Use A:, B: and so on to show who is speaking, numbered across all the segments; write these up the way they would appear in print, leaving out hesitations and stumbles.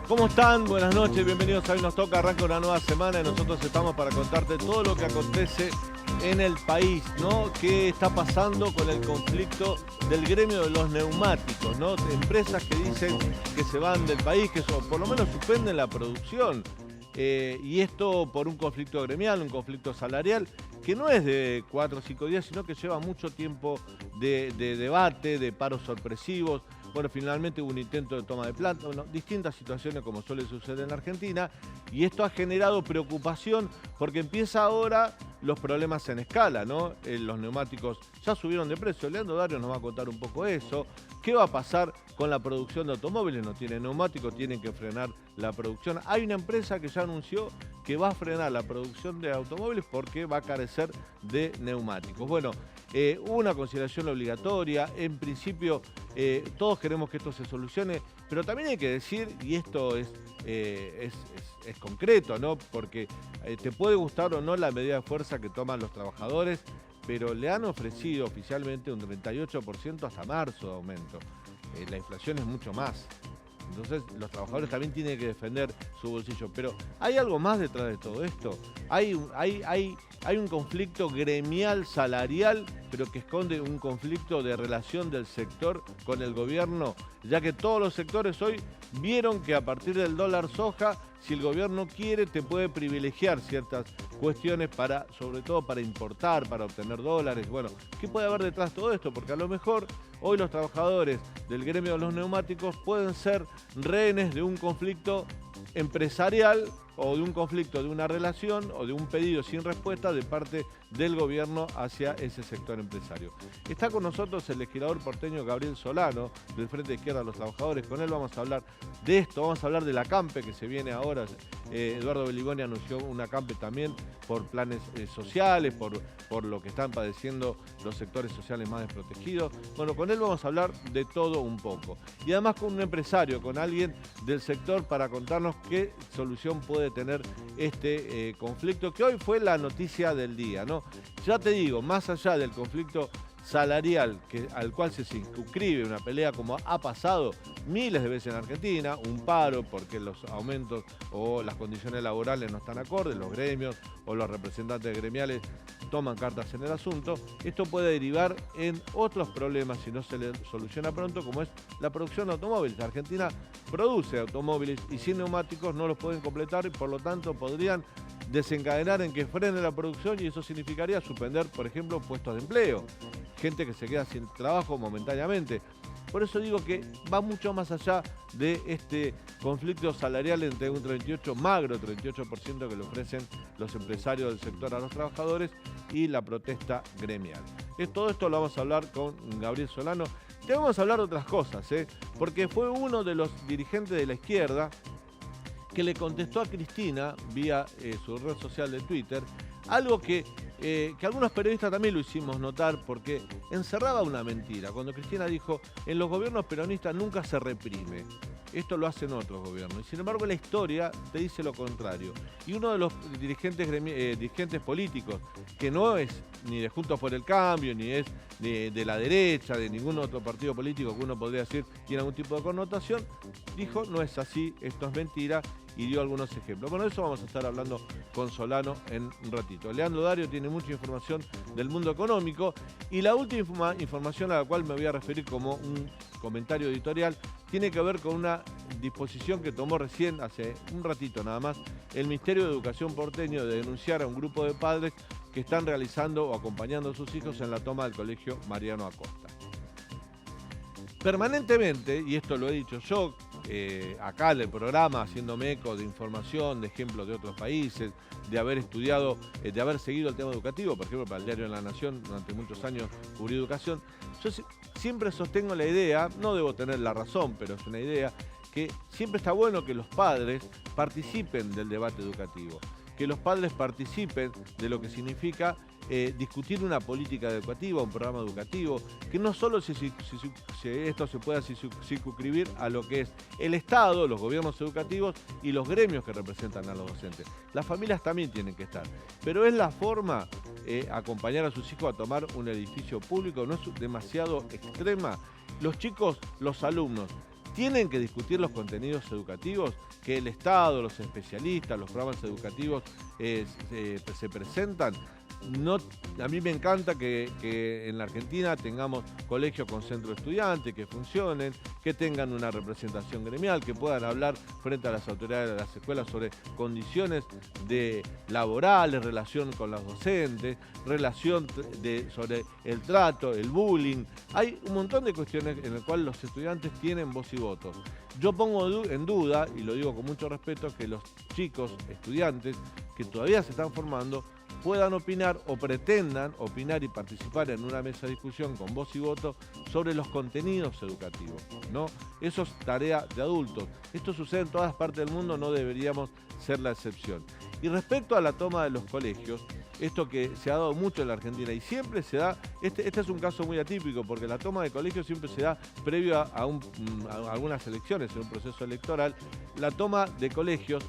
A: ¿Cómo están? Buenas noches, bienvenidos a Hoy Nos Toca. Arranca una nueva semana y nosotros estamos para contarte todo lo que acontece en el país, ¿no? ¿Qué está pasando con el conflicto del gremio de los neumáticos, ¿no? Empresas que dicen que se van del país, que por lo menos suspenden la producción. Y esto por un conflicto gremial, un conflicto salarial, que no es de 4 o 5 días, sino que lleva mucho tiempo de debate, de paros sorpresivos. Bueno, finalmente hubo un intento de toma de planta, bueno, distintas situaciones como suele suceder en la Argentina, y esto ha generado preocupación porque empieza ahora los problemas en escala, ¿no? Los neumáticos ya subieron de precio. Leandro Dario nos va a contar un poco eso. ¿Qué va a pasar con la producción de automóviles? No tienen neumáticos, tienen que frenar la producción. Hay una empresa que ya anunció que va a frenar la producción de automóviles porque va a carecer de neumáticos. Bueno, hubo una consideración obligatoria. En principio, todos queremos que esto se solucione, pero también hay que decir, y esto es concreto, ¿no? Porque te puede gustar o no la medida de fuerza que toman los trabajadores, pero le han ofrecido oficialmente un 38% hasta marzo de aumento. La inflación es mucho más. Entonces los trabajadores también tienen que defender su bolsillo. Pero ¿hay algo más detrás de todo esto? Hay un conflicto gremial, salarial, pero que esconde un conflicto de relación del sector con el gobierno, ya que todos los sectores hoy vieron que a partir del dólar soja, si el gobierno quiere, te puede privilegiar ciertas cuestiones sobre todo para importar, para obtener dólares. Bueno, ¿qué puede haber detrás de todo esto? Porque a lo mejor hoy los trabajadores del gremio de los neumáticos pueden ser rehenes de un conflicto empresarial o de un conflicto de una relación o de un pedido sin respuesta de parte del gobierno hacia ese sector empresario. Está con nosotros el legislador porteño Gabriel Solano, del Frente de Izquierda de los Trabajadores. Con él vamos a hablar de esto, vamos a hablar de la ACAMPE que se viene ahora. Eduardo Belligoni anunció una ACAMPE también por planes sociales, por lo que están padeciendo los sectores sociales más desprotegidos. Bueno, con él vamos a hablar de todo un poco. Y además con un empresario, con alguien del sector para contarnos qué solución puede tener este conflicto, que hoy fue la noticia del día, ¿no? Ya te digo, más allá del conflicto salarial al cual se circunscribe una pelea como ha pasado miles de veces en Argentina, un paro porque los aumentos o las condiciones laborales no están acordes, los gremios o los representantes gremiales toman cartas en el asunto. Esto puede derivar en otros problemas si no se le soluciona pronto, como es la producción de automóviles. Argentina produce automóviles y sin neumáticos no los pueden completar y por lo tanto podrían desencadenar en que frene la producción y eso significaría suspender, por ejemplo, puestos de empleo. Gente que se queda sin trabajo momentáneamente. Por eso digo que va mucho más allá de este conflicto salarial entre un 38% que le ofrecen los empresarios del sector a los trabajadores y la protesta gremial. Todo esto lo vamos a hablar con Gabriel Solano. Te vamos a hablar de otras cosas, porque fue uno de los dirigentes de la izquierda que le contestó a Cristina vía su red social de Twitter, algo que algunos periodistas también lo hicimos notar porque encerraba una mentira. Cuando Cristina dijo, en los gobiernos peronistas nunca se reprime, esto lo hacen otros gobiernos. Y sin embargo la historia te dice lo contrario. Y uno de los dirigentes políticos, que no es ni de Juntos por el Cambio, ni es de la derecha, de ningún otro partido político que uno podría decir tiene algún tipo de connotación, dijo, no es así, esto es mentira, y dio algunos ejemplos. Bueno, eso vamos a estar hablando con Solano en un ratito. Leandro Dario tiene mucha información del mundo económico y la última información a la cual me voy a referir como un comentario editorial tiene que ver con una disposición que tomó recién, hace un ratito nada más, el Ministerio de Educación porteño de denunciar a un grupo de padres que están realizando o acompañando a sus hijos en la toma del colegio Mariano Acosta. Permanentemente, y esto lo he dicho yo, acá en el programa, haciéndome eco de información, de ejemplos de otros países, de haber estudiado, de haber seguido el tema educativo, por ejemplo, para el diario La Nación, durante muchos años cubrí educación, yo siempre sostengo la idea, no debo tener la razón, pero es una idea, que siempre está bueno que los padres participen del debate educativo, que los padres participen de lo que significa discutir una política educativa, un programa educativo, que no solo esto se pueda circunscribir a lo que es el Estado, los gobiernos educativos y los gremios que representan a los docentes. Las familias también tienen que estar, pero es la forma acompañar a sus hijos a tomar un edificio público, no es demasiado extrema. Los chicos, los alumnos, tienen que discutir los contenidos educativos, que el Estado, los especialistas, los programas educativos se presentan. No, a mí me encanta que en la Argentina tengamos colegios con centro de estudiantes, que funcionen, que tengan una representación gremial, que puedan hablar frente a las autoridades de las escuelas sobre condiciones laborales, relación con los docentes, relación sobre el trato, el bullying. Hay un montón de cuestiones en las cuales los estudiantes tienen voz y voto. Yo pongo en duda, y lo digo con mucho respeto, que los chicos, estudiantes, que todavía se están formando, puedan opinar o pretendan opinar y participar en una mesa de discusión con voz y voto sobre los contenidos educativos, ¿no? Eso es tarea de adultos. Esto sucede en todas partes del mundo, no deberíamos ser la excepción. Y respecto a la toma de los colegios, esto que se ha dado mucho en la Argentina y siempre se da, este es un caso muy atípico porque la toma de colegios siempre se da previo a algunas elecciones, en un proceso electoral. La toma de colegios,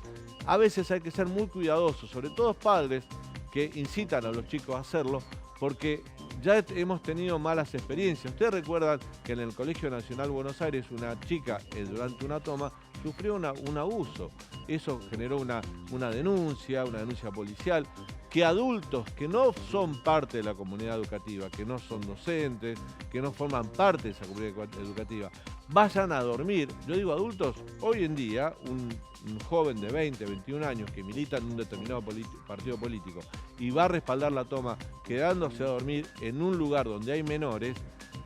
A: a veces hay que ser muy cuidadosos, sobre todo padres que incitan a los chicos a hacerlo, porque ya hemos tenido malas experiencias. Ustedes recuerdan que en el Colegio Nacional Buenos Aires una chica durante una toma sufrió un abuso. Eso generó una denuncia policial, que adultos que no son parte de la comunidad educativa, que no son docentes, que no forman parte de esa comunidad educativa, vayan a dormir. Yo digo adultos, hoy en día un joven de 20, 21 años que milita en un determinado partido político y va a respaldar la toma quedándose a dormir en un lugar donde hay menores,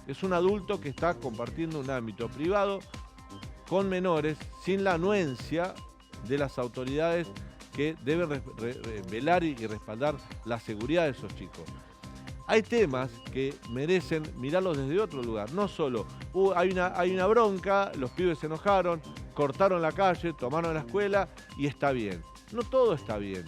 A: es un adulto que está compartiendo un ámbito privado con menores sin la anuencia de las autoridades que deben velar y respaldar la seguridad de esos chicos. Hay temas que merecen mirarlos desde otro lugar, no solo hay una bronca, los pibes se enojaron, cortaron la calle, tomaron la escuela y está bien. No todo está bien.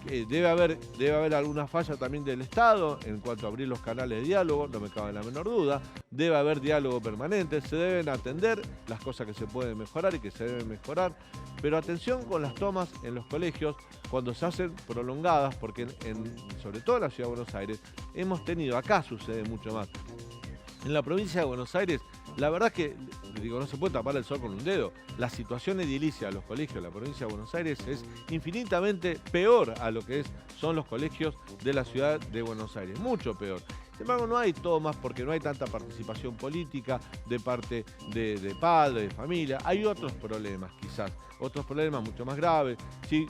A: Debe haber alguna falla también del Estado en cuanto a abrir los canales de diálogo, no me cabe la menor duda. Debe haber diálogo permanente, se deben atender las cosas que se pueden mejorar y que se deben mejorar. Pero atención con las tomas en los colegios cuando se hacen prolongadas, porque sobre todo en la Ciudad de Buenos Aires hemos tenido, acá sucede mucho más. En la provincia de Buenos Aires, la verdad que, digo, no se puede tapar el sol con un dedo. La situación edilicia de los colegios de la provincia de Buenos Aires es infinitamente peor a lo que son los colegios de la ciudad de Buenos Aires, mucho peor. Sin embargo, no hay tomas porque no hay tanta participación política de parte de padres, de familia. Hay otros problemas, quizás, otros problemas mucho más graves. Sí,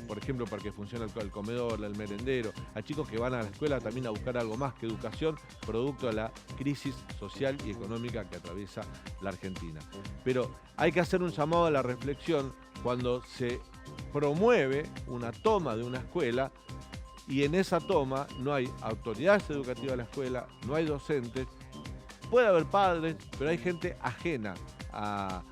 A: por ejemplo, para que funcione el comedor, el merendero. Hay chicos que van a la escuela también a buscar algo más que educación, producto de la crisis social y económica que atraviesa la Argentina. Pero hay que hacer un llamado a la reflexión cuando se promueve una toma de una escuela y en esa toma no hay autoridades educativas de la escuela, no hay docentes, puede haber padres, pero hay gente ajena a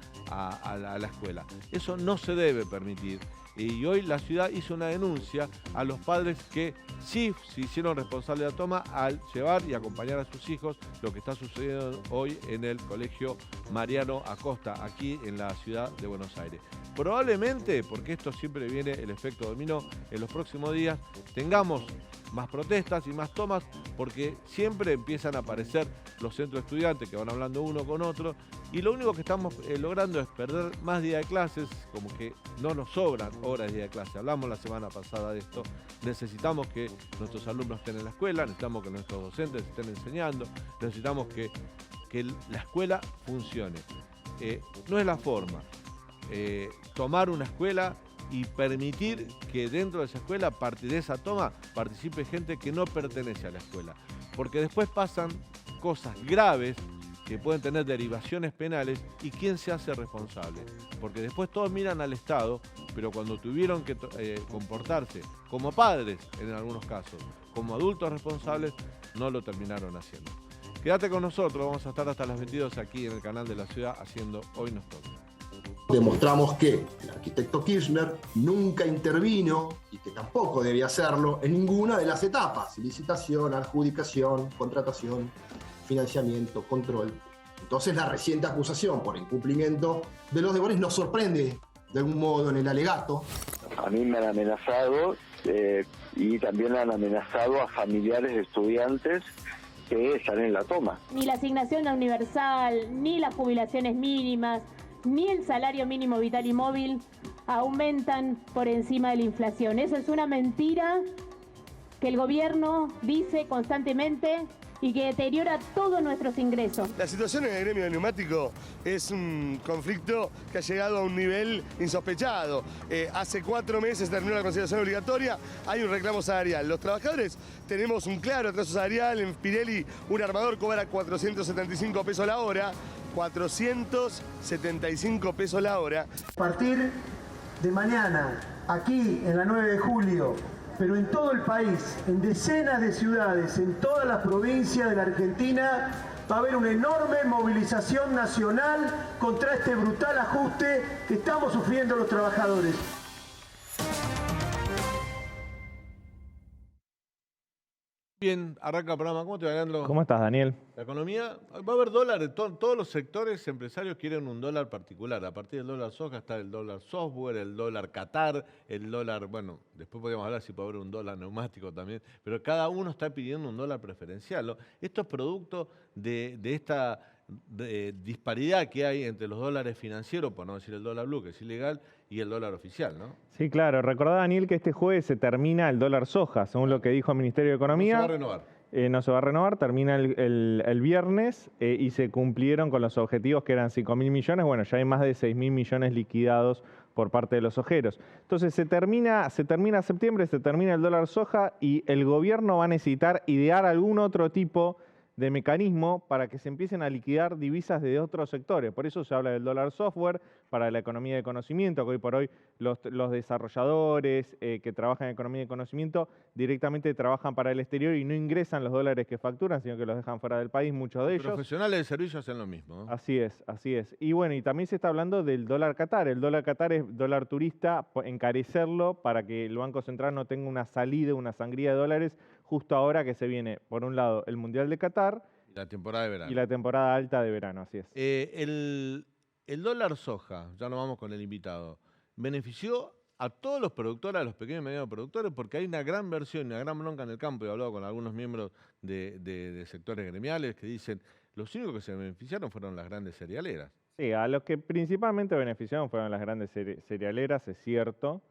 A: la escuela. Eso no se debe permitir. Y hoy la ciudad hizo una denuncia a los padres que sí se hicieron responsables de la toma al llevar y acompañar a sus hijos, lo que está sucediendo hoy en el Colegio Mariano Acosta, aquí en la ciudad de Buenos Aires. Probablemente, porque esto siempre viene el efecto dominó, en los próximos días tengamos más protestas y más tomas, porque siempre empiezan a aparecer los centros estudiantes que van hablando uno con otro, y lo único que estamos logrando es perder más días de clases, como que no nos sobran horas de día de clase. Hablamos la semana pasada de esto. Necesitamos que nuestros alumnos estén en la escuela, necesitamos que nuestros docentes estén enseñando, necesitamos que la escuela funcione. No es la forma. Tomar una escuela y permitir que dentro de esa escuela, de esa toma, participe gente que no pertenece a la escuela. Porque después pasan cosas graves que pueden tener derivaciones penales y quién se hace responsable. Porque después todos miran al Estado, pero cuando tuvieron que comportarse como padres, en algunos casos, como adultos responsables, no lo terminaron haciendo. Quédate con nosotros, vamos a estar hasta las 22 aquí en el canal de la ciudad haciendo Hoy Nos Toca.
B: Demostramos que el arquitecto Kirchner nunca intervino y que tampoco debía hacerlo en ninguna de las etapas: licitación, adjudicación, contratación, financiamiento, control. Entonces la reciente acusación por incumplimiento de los deberes nos sorprende de algún modo en el alegato.
C: A mí me han amenazado y también han amenazado a familiares de estudiantes que están en la toma.
D: Ni la asignación universal, ni las jubilaciones mínimas, ni el salario mínimo vital y móvil aumentan por encima de la inflación. Eso es una mentira que el gobierno dice constantemente y que deteriora todos nuestros ingresos.
E: La situación en el gremio de neumático es un conflicto que ha llegado a un nivel insospechado. Hace 4 meses terminó la conciliación obligatoria, hay un reclamo salarial. Los trabajadores tenemos un claro atraso salarial. En Pirelli un armador cobra 475 pesos la hora. 475 pesos la hora.
F: A partir de mañana, aquí en la 9 de julio, pero en todo el país, en decenas de ciudades, en todas las provincias de la Argentina, va a haber una enorme movilización nacional contra este brutal ajuste que estamos sufriendo los trabajadores.
A: Bien, arranca el programa. ¿Cómo te va, Leandro?
G: ¿Cómo estás, Daniel?
A: La economía, va a haber dólares, todos los sectores empresarios quieren un dólar particular. A partir del dólar soja está el dólar software, el dólar Qatar, el dólar, bueno, después podríamos hablar si puede haber un dólar neumático también, pero cada uno está pidiendo un dólar preferencial, ¿no? Esto es producto de esta disparidad que hay entre los dólares financieros, por no decir el dólar blue, que es ilegal, y el dólar oficial, ¿no?
G: Sí, claro. Recordá, Daniel, que este jueves se termina el dólar soja, según lo que dijo el Ministerio de Economía.
A: No se va a renovar.
G: No se va a renovar, termina el viernes y se cumplieron con los objetivos que eran 5.000 millones. Bueno, ya hay más de 6.000 millones liquidados por parte de los sojeros. Entonces se termina septiembre, se termina el dólar soja y el gobierno va a necesitar idear algún otro tipo de mecanismo para que se empiecen a liquidar divisas de otros sectores. Por eso se habla del dólar software para la economía de conocimiento, que hoy por hoy los desarrolladores que trabajan en economía de conocimiento directamente trabajan para el exterior y no ingresan los dólares que facturan, sino que los dejan fuera del país, muchos de ellos.
A: Los profesionales de servicio hacen lo mismo, ¿no?
G: Así es, así es. Y bueno, y también se está hablando del dólar Qatar. El dólar Qatar es dólar turista, encarecerlo para que el Banco Central no tenga una salida, una sangría de dólares, justo ahora que se viene, por un lado, el Mundial de Qatar.
A: Y la temporada de verano.
G: Y la temporada alta de verano, así es.
A: El dólar soja, ya nos vamos con el invitado, benefició a todos los productores, a los pequeños y medianos productores, porque hay una gran versión, una gran bronca en el campo. He hablado con algunos miembros de sectores gremiales que dicen, los únicos que se beneficiaron fueron las grandes cerealeras.
G: Sí, a los que principalmente beneficiaron fueron las grandes cerealeras, es cierto.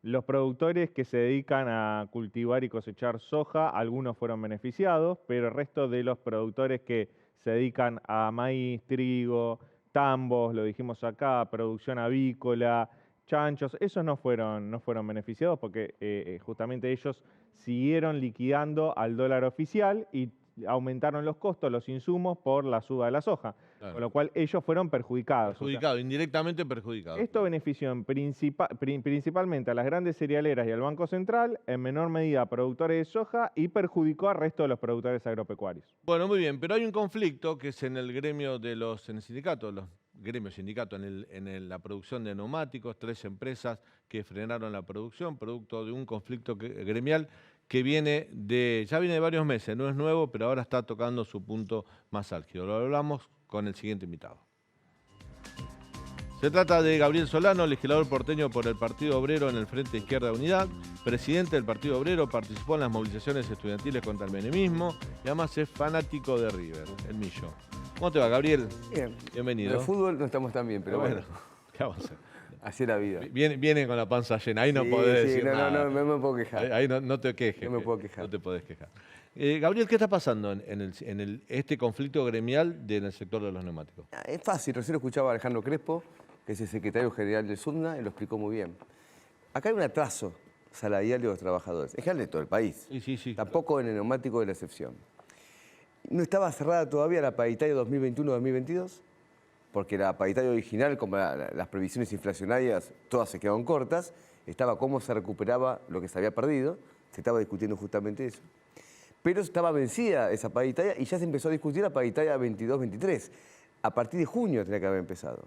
G: Los productores que se dedican a cultivar y cosechar soja, algunos fueron beneficiados, pero el resto de los productores que se dedican a maíz, trigo, tambos, lo dijimos acá, producción avícola, chanchos, esos no fueron beneficiados porque justamente ellos siguieron liquidando al dólar oficial y aumentaron los costos, los insumos por la suba de la soja, claro. Con lo cual ellos fueron perjudicados.
A: Perjudicados, o sea, indirectamente perjudicados.
G: Esto benefició principalmente a las grandes cerealeras y al Banco Central, en menor medida a productores de soja y perjudicó al resto de los productores agropecuarios.
A: Bueno, muy bien, pero hay un conflicto que es en el gremio en el sindicato, en la producción de neumáticos, 3 empresas que frenaron la producción, producto de un conflicto gremial que ya viene de varios meses, no es nuevo, pero ahora está tocando su punto más álgido. Lo hablamos con el siguiente invitado. Se trata de Gabriel Solano, legislador porteño por el Partido Obrero en el Frente Izquierda Unidad, presidente del Partido Obrero, participó en las movilizaciones estudiantiles contra el menemismo y además es fanático de River, el Millo. ¿Cómo te va, Gabriel?
H: Bien.
A: Bienvenido.
H: En el fútbol no estamos tan bien, pero bueno.
A: ¿Qué vamos a hacer?
H: Así es la vida.
A: Viene con la panza llena, ahí no podés decir nada.
H: No me puedo quejar.
A: Ahí no te quejes.
H: No me puedo quejar.
A: No te podés quejar. Gabriel, ¿qué está pasando en este conflicto gremial en el sector de los neumáticos?
H: Es fácil, recién escuchaba a Alejandro Crespo, que es el secretario general del SUTNA, y lo explicó muy bien. Acá hay un atraso salarial de los trabajadores, en general de todo el país.
A: Sí.
H: Tampoco en el neumático de la excepción. No estaba cerrada todavía la paritaria 2021-2022, porque la paritaria original, como las previsiones inflacionarias, todas se quedaron cortas, estaba cómo se recuperaba lo que se había perdido, se estaba discutiendo justamente eso. Pero estaba vencida esa paritaria y ya se empezó a discutir la paritaria 22-23. A partir de junio tenía que haber empezado.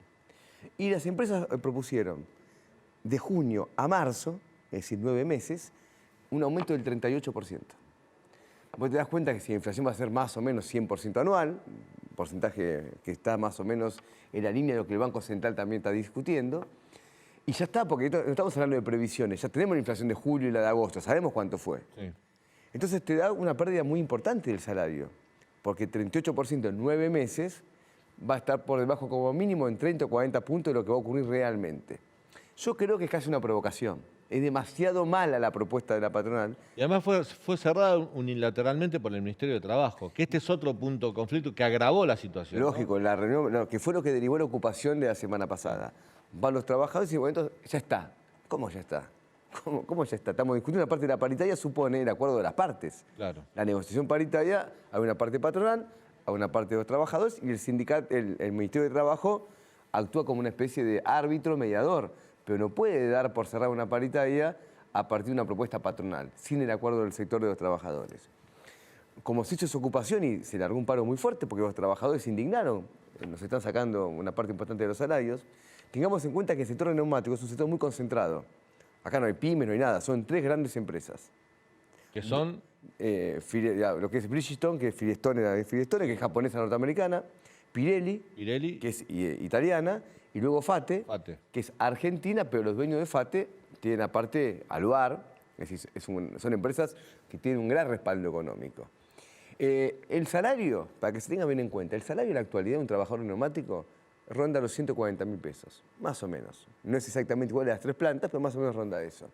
H: Y las empresas propusieron de junio a marzo, es decir, 9 meses, un aumento del 38%. Vos te das cuenta que si la inflación va a ser más o menos 100% anual, un porcentaje que está más o menos en la línea de lo que el Banco Central también está discutiendo, y ya está, porque no estamos hablando de previsiones, ya tenemos la inflación de julio y la de agosto, sabemos cuánto fue. Sí. Entonces te da una pérdida muy importante del salario, porque 38% en 9 meses va a estar por debajo como mínimo en 30 o 40 puntos de lo que va a ocurrir realmente. Yo creo que es casi una provocación. Es demasiado mala la propuesta de la patronal.
A: Y además fue cerrada unilateralmente por el Ministerio de Trabajo, que este es otro punto de conflicto que agravó la situación.
H: Lógico, la reunión, que fue lo que derivó la ocupación de la semana pasada. Van los trabajadores y dicen, bueno, entonces, ya está. ¿Cómo ya está? ¿Cómo ya está? Estamos discutiendo una parte de la paritaria, supone el acuerdo de las partes.
A: Claro.
H: La negociación paritaria, hay una parte patronal, hay una parte de los trabajadores y el sindicato, el Ministerio de Trabajo actúa como una especie de árbitro mediador, pero no puede dar por cerrada una paritaria a partir de una propuesta patronal, sin el acuerdo del sector de los trabajadores. Como se hizo esa ocupación y se largó un paro muy fuerte porque los trabajadores se indignaron, nos están sacando una parte importante de los salarios, tengamos en cuenta que el sector neumático es un sector muy concentrado. Acá no hay pymes, no hay nada, son 3 grandes empresas.
A: ¿Que son?
H: Lo que es Bridgestone, que es Firestone, que es japonesa norteamericana, Pirelli, que es italiana, y luego FATE, que es argentina, pero los dueños de FATE tienen aparte Aluar, es decir, son empresas que tienen un gran respaldo económico. El salario, para que se tenga bien en cuenta, el salario en la actualidad de un trabajador neumático ronda los 140.000 pesos, más o menos. No es exactamente igual a las 3 plantas, pero más o menos ronda eso.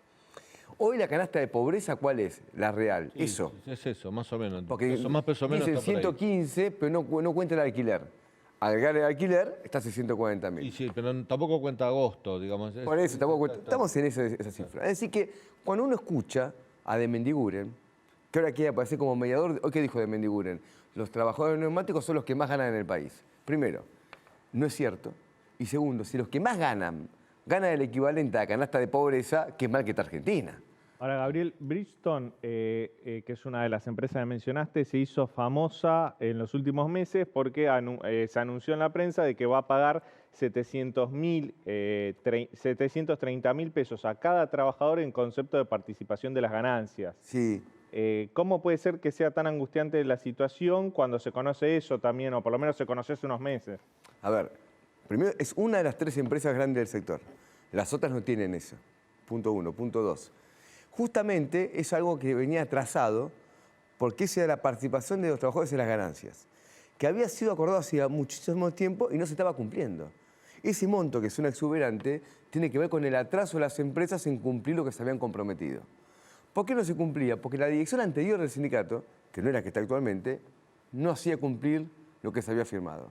H: Hoy la canasta de pobreza, ¿cuál es? La real,
A: Sí,
H: eso.
A: Es eso, más o menos.
H: Porque
A: Eso más peso menos
H: dicen
A: está por ahí.
H: 115, pero no cuenta el alquiler. Al ganar el alquiler, estás en 140.000.
A: Y sí, pero tampoco cuenta agosto, digamos.
H: Por eso, estamos en esa cifra. Es decir que cuando uno escucha a de Mendiguren, que ahora quiere aparecer como mediador, ¿hoy qué dijo de Mendiguren? Los trabajadores neumáticos son los que más ganan en el país. Primero, no es cierto. Y segundo, si los que más ganan el equivalente a la canasta de pobreza, qué mal que está Argentina.
G: Ahora, Gabriel, Bridgestone, que es una de las empresas que mencionaste, se hizo famosa en los últimos meses porque se anunció en la prensa de que va a pagar 730.000 pesos a cada trabajador en concepto de participación de las ganancias.
H: Sí.
G: ¿Cómo puede ser que sea tan angustiante la situación cuando se conoce eso también, o por lo menos se conoció hace unos meses?
H: A ver, primero, es una de las 3 empresas grandes del sector. Las otras no tienen eso. Punto 1. Punto 2. Justamente es algo que venía atrasado porque esa era la participación de los trabajadores en las ganancias, que había sido acordado hacía muchísimo tiempo y no se estaba cumpliendo. Ese monto, que suena exuberante, tiene que ver con el atraso de las empresas en cumplir lo que se habían comprometido. ¿Por qué no se cumplía? Porque la dirección anterior del sindicato, que no es la que está actualmente, no hacía cumplir lo que se había firmado.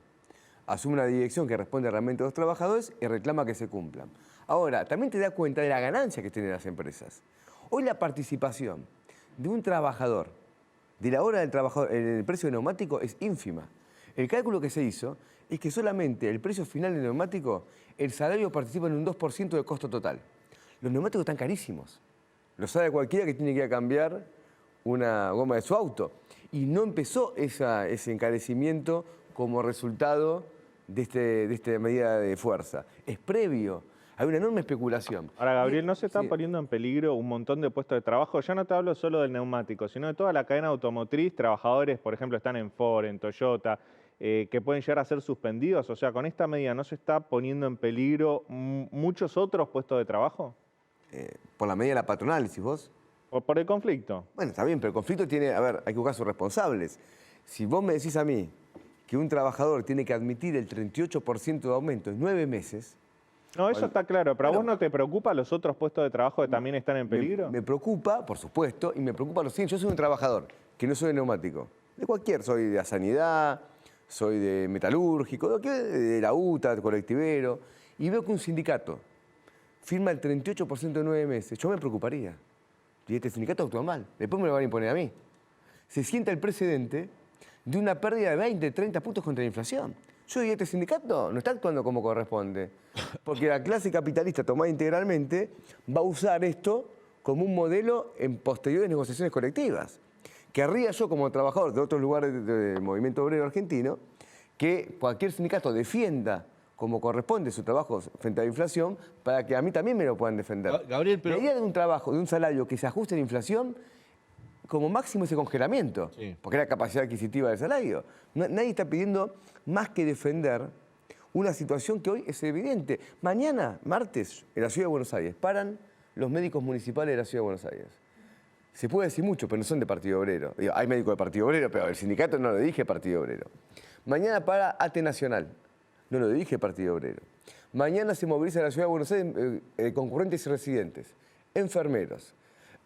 H: Asume una dirección que responde realmente a los trabajadores y reclama que se cumplan. Ahora, también te das cuenta de la ganancia que tienen las empresas. Hoy la participación de un trabajador, de la hora del trabajador en el precio del neumático es ínfima. El cálculo que se hizo es que solamente el precio final del neumático, el salario participa en un 2% del costo total. Los neumáticos están carísimos. Lo sabe cualquiera que tiene que ir a cambiar una goma de su auto. Y no empezó ese encarecimiento como resultado de esta medida de fuerza. Es previo. Hay una enorme especulación.
G: Ahora, Gabriel, ¿no se está poniendo en peligro un montón de puestos de trabajo? Ya no te hablo solo del neumático, sino de toda la cadena automotriz. Trabajadores, por ejemplo, están en Ford, en Toyota, que pueden llegar a ser suspendidos. O sea, ¿con esta medida no se está poniendo en peligro muchos otros puestos de trabajo?
H: Por la medida de la patronal, decís vos.
G: ¿O por el conflicto?
H: Bueno, está bien, pero el conflicto tiene... A ver, hay que buscar sus responsables. Si vos me decís a mí que un trabajador tiene que admitir el 38% de aumento en 9 meses...
G: No, eso está claro, pero ¿a vos no te preocupa los otros puestos de trabajo que también están en peligro?
H: Me preocupa, por supuesto, y me preocupa lo siguiente. Yo soy un trabajador, que no soy de neumático. De cualquier, soy de la sanidad, soy de metalúrgico, de la UTA, de colectivero, y veo que un sindicato firma el 38% en 9 meses. Yo me preocuparía. Y este sindicato actúa mal. Después me lo van a imponer a mí. Se sienta el precedente de una pérdida de 20, 30 puntos contra la inflación. Yo diría, este sindicato no está actuando como corresponde, porque la clase capitalista tomada integralmente va a usar esto como un modelo en posteriores negociaciones colectivas. Querría yo, como trabajador de otros lugares del movimiento obrero argentino, que cualquier sindicato defienda como corresponde su trabajo frente a la inflación, para que a mí también me lo puedan defender.
A: Gabriel, pero...
H: La idea de un trabajo, de un salario que se ajuste a la inflación, como máximo ese congelamiento, porque es la capacidad adquisitiva del salario. Nadie está pidiendo más que defender una situación que hoy es evidente. Mañana, martes, en la Ciudad de Buenos Aires, paran los médicos municipales de la Ciudad de Buenos Aires. Se puede decir mucho, pero no son de Partido Obrero. Digo, hay médicos de Partido Obrero, pero el sindicato no lo dirige Partido Obrero. Mañana para ATE Nacional, no lo dirige Partido Obrero. Mañana se moviliza en la Ciudad de Buenos Aires concurrentes y residentes, enfermeros.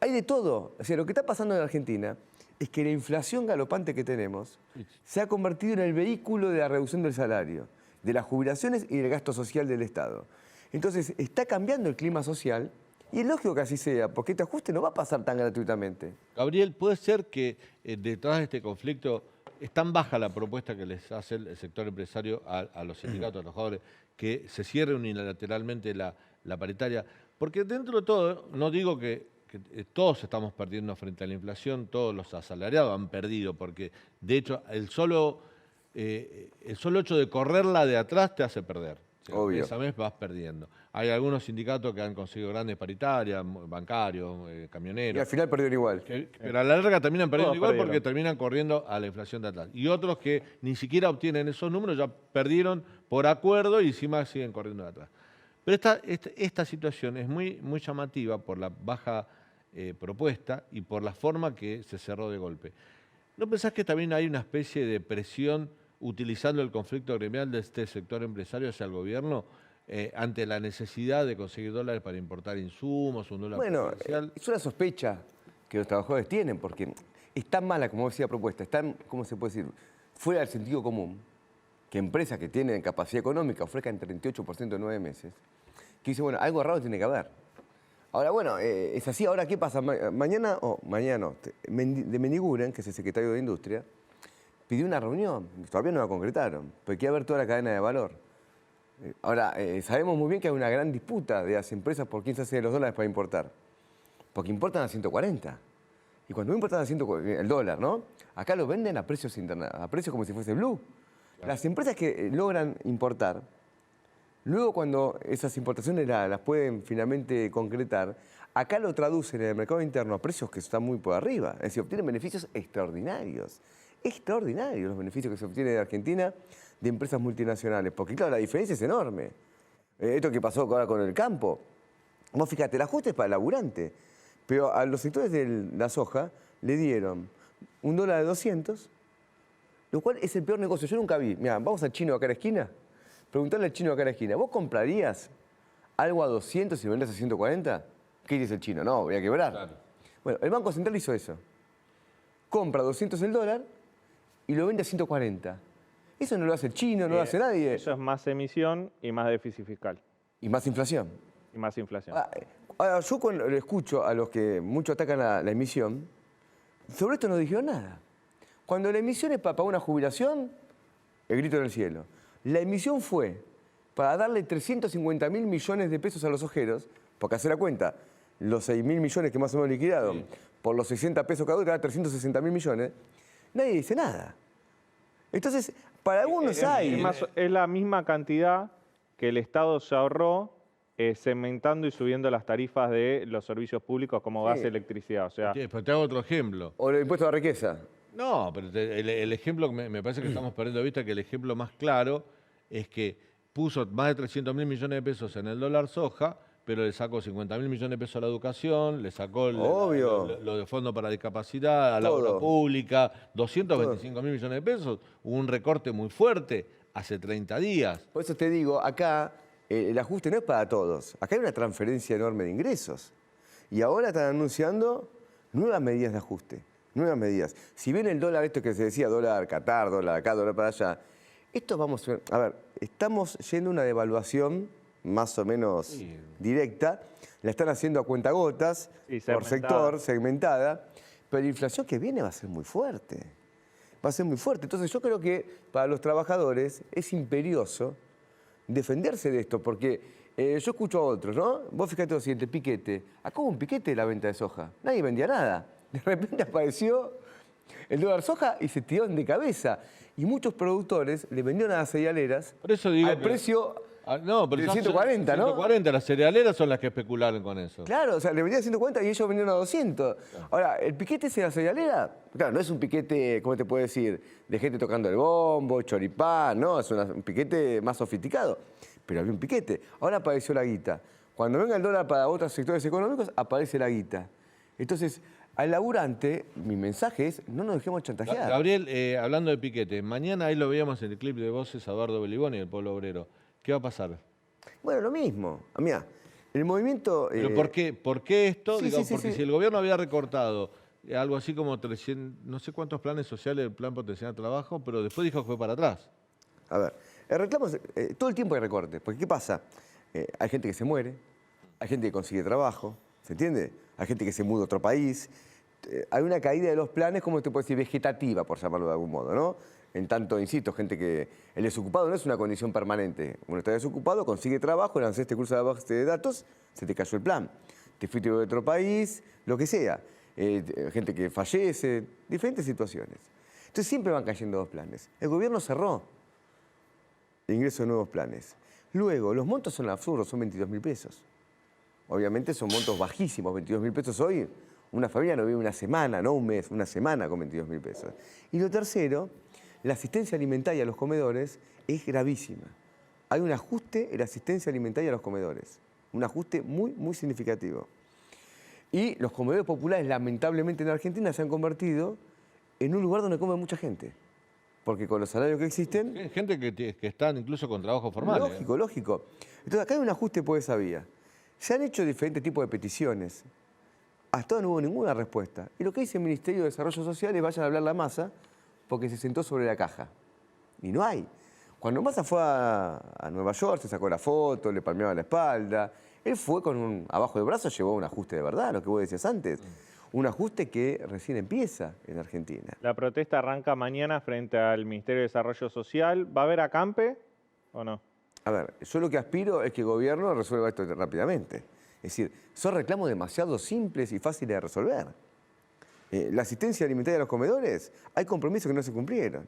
H: Hay de todo. O sea, lo que está pasando en Argentina es que la inflación galopante que tenemos se ha convertido en el vehículo de la reducción del salario, de las jubilaciones y del gasto social del Estado. Entonces, está cambiando el clima social. Y es lógico que así sea, porque este ajuste no va a pasar tan gratuitamente.
A: Gabriel, ¿puede ser que detrás de este conflicto es tan baja la propuesta que les hace el sector empresario a los sindicatos, a los trabajadores, que se cierre unilateralmente la paritaria? Porque dentro de todo, no digo que todos estamos perdiendo frente a la inflación, todos los asalariados han perdido, porque de hecho el solo hecho de correrla de atrás te hace perder.
H: Obvio.
A: Esa vez vas perdiendo. Hay algunos sindicatos que han conseguido grandes paritarias, bancarios, camioneros.
H: Y al final perdieron igual.
A: Pero a la larga terminan perdiendo
G: Todos
A: igual
G: perdieron.
A: porque terminan corriendo a la inflación de atrás. Y otros que ni siquiera obtienen esos números, ya perdieron por acuerdo y encima siguen corriendo de atrás. Pero esta situación es muy llamativa por la baja propuesta y por la forma que se cerró de golpe. ¿No pensás que también hay una especie de presión utilizando el conflicto gremial de este sector empresario hacia el gobierno ante la necesidad de conseguir dólares para importar insumos, un dólar presidencial?
H: Es una sospecha que los trabajadores tienen, porque es tan mala, como decía la propuesta, es tan, ¿cómo se puede decir?, fuera del sentido común, que empresas que tienen capacidad económica ofrezcan 38% en 9 meses, que dice, bueno, algo raro tiene que haber. Ahora, bueno, es así. Ahora, ¿qué pasa? Mañana no, de Meniguren, que es el secretario de Industria, pidió una reunión, todavía no la concretaron, pero hay que ver toda la cadena de valor. Ahora, sabemos muy bien que hay una gran disputa de las empresas por quién se hace los dólares para importar, porque importan a 140. Y cuando importan a 140, el dólar, ¿no? Acá lo venden a precios como si fuese blue. Claro. Las empresas que logran importar, luego cuando esas importaciones las pueden finalmente concretar, acá lo traducen en el mercado interno a precios que están muy por arriba. Es decir, obtienen beneficios extraordinarios. Extraordinarios los beneficios que se obtienen en Argentina de empresas multinacionales. Porque claro, la diferencia es enorme. Esto que pasó ahora con el campo. Vos fíjate, el ajuste es para el laburante. Pero a los sectores de la soja le dieron $1.200, lo cual es el peor negocio. Yo nunca vi. Mirá, vamos al chino acá a la esquina. Preguntarle al chino acá a la esquina, ¿vos comprarías algo a 200 y lo vendés a 140? ¿Qué dice el chino? No, voy a quebrar. Claro. Bueno, el Banco Central hizo eso. Compra 200 el dólar y lo vende a 140. Eso no lo hace el chino, no lo hace nadie.
G: Eso es más emisión y más déficit fiscal.
H: Y más inflación.
G: Y más inflación.
H: Ahora, yo cuando le escucho a los que mucho atacan la emisión, sobre esto no dijeron nada. Cuando la emisión es para una jubilación, el grito en el cielo. La emisión fue para darle 350.000 millones de pesos a los ojeros, porque hacer la cuenta, los 6.000 millones que más o menos liquidaron, por los 60 pesos cada uno, que da 360.000 millones, nadie dice nada. Entonces, para algunos hay...
G: Es la misma cantidad que el Estado se ahorró segmentando y subiendo las tarifas de los servicios públicos como gas y electricidad. O sea,
A: pero te hago otro ejemplo.
H: O el impuesto a la riqueza.
A: No, pero el ejemplo, me parece que estamos perdiendo de vista que el ejemplo más claro es que puso más de 300.000 millones de pesos en el dólar soja, pero le sacó 50.000 millones de pesos a la educación, le sacó lo de fondo para discapacidad, a la obra pública, 225.000 millones de pesos. Hubo un recorte muy fuerte hace 30 días.
H: Por eso te digo, acá el ajuste no es para todos. Acá hay una transferencia enorme de ingresos. Y ahora están anunciando nuevas medidas de ajuste. Nuevas medidas. Si bien el dólar, esto que se decía, dólar Qatar, dólar acá, dólar para allá, esto vamos a ver, estamos yendo a una devaluación más o menos directa, la están haciendo a cuentagotas, por sector, segmentada, pero la inflación que viene va a ser muy fuerte. Va a ser muy fuerte. Entonces yo creo que para los trabajadores es imperioso defenderse de esto, porque yo escucho a otros, ¿no? Vos fíjate lo siguiente, piquete. Acá hubo un piquete de la venta de soja. Nadie vendía nada. De repente apareció el dólar soja y se tiraron de cabeza. Y muchos productores le vendieron a las cerealeras al precio de 140, ¿no?
A: 140, las cerealeras son las que especularon con eso.
H: Claro, o sea, le vendían a 140 y ellos vendieron a 200. Claro. Ahora, el piquete ese de la cerealera, claro, no es un piquete, ¿cómo te puedo decir? De gente tocando el bombo, choripán, no, es un piquete más sofisticado. Pero había un piquete. Ahora apareció la guita. Cuando venga el dólar para otros sectores económicos, aparece la guita. Entonces, Al laburante, mi mensaje es, no nos dejemos chantajear.
A: Gabriel, hablando de piquete, mañana ahí lo veíamos en el clip de voces a Eduardo Beliboni del Pueblo Obrero. ¿Qué va a pasar?
H: Bueno, lo mismo. Mirá, el movimiento...
A: ¿Pero por qué esto?
H: Sí,
A: Digamos,
H: sí,
A: porque
H: sí.
A: si el gobierno había recortado algo así como 300, no sé cuántos planes sociales del Plan Potencial de Trabajo, pero después dijo que fue para atrás.
H: A ver, el reclamo es, todo el tiempo hay recortes, porque ¿qué pasa? Hay gente que se muere, hay gente que consigue trabajo, ¿se entiende? Hay gente que se muda a otro país. Hay una caída de los planes, como te puedo decir, vegetativa, por llamarlo de algún modo, ¿no? En tanto, insisto, gente que el desocupado no es una condición permanente. Uno está desocupado, consigue trabajo, lanzaste curso de base de datos, se te cayó el plan. Te fuiste de otro país, lo que sea. Gente que fallece, diferentes situaciones. Entonces siempre van cayendo dos planes. El gobierno cerró el ingreso de nuevos planes. Luego, los montos son absurdos, son 22.000 pesos. Obviamente son montos bajísimos, 22.000 pesos hoy. Una familia no vive una semana, no un mes, una semana con 22.000 pesos. Y lo tercero, la asistencia alimentaria a los comedores es gravísima. Hay un ajuste en la asistencia alimentaria a los comedores. Un ajuste muy, muy significativo. Y los comedores populares, lamentablemente en Argentina, se han convertido en un lugar donde come mucha gente. Porque con los salarios que existen...
A: Hay gente que están incluso con trabajo formal.
H: Lógico, lógico. Entonces acá hay un ajuste por esa vía. Se han hecho diferentes tipos de peticiones. Hasta ahora no hubo ninguna respuesta. Y lo que dice el Ministerio de Desarrollo Social es vayan a hablar la Massa porque se sentó sobre la caja. Y no hay. Cuando Massa fue a Nueva York, se sacó la foto, le palmeaba la espalda. Él fue con abajo del brazo, llevó un ajuste de verdad, lo que vos decías antes. Un ajuste que recién empieza en Argentina.
G: La protesta arranca mañana frente al Ministerio de Desarrollo Social. ¿Va a haber acampe o no?
H: A ver, yo lo que aspiro es que el gobierno resuelva esto rápidamente. Es decir, son reclamos demasiado simples y fáciles de resolver. La asistencia alimentaria a los comedores, hay compromisos que no se cumplieron.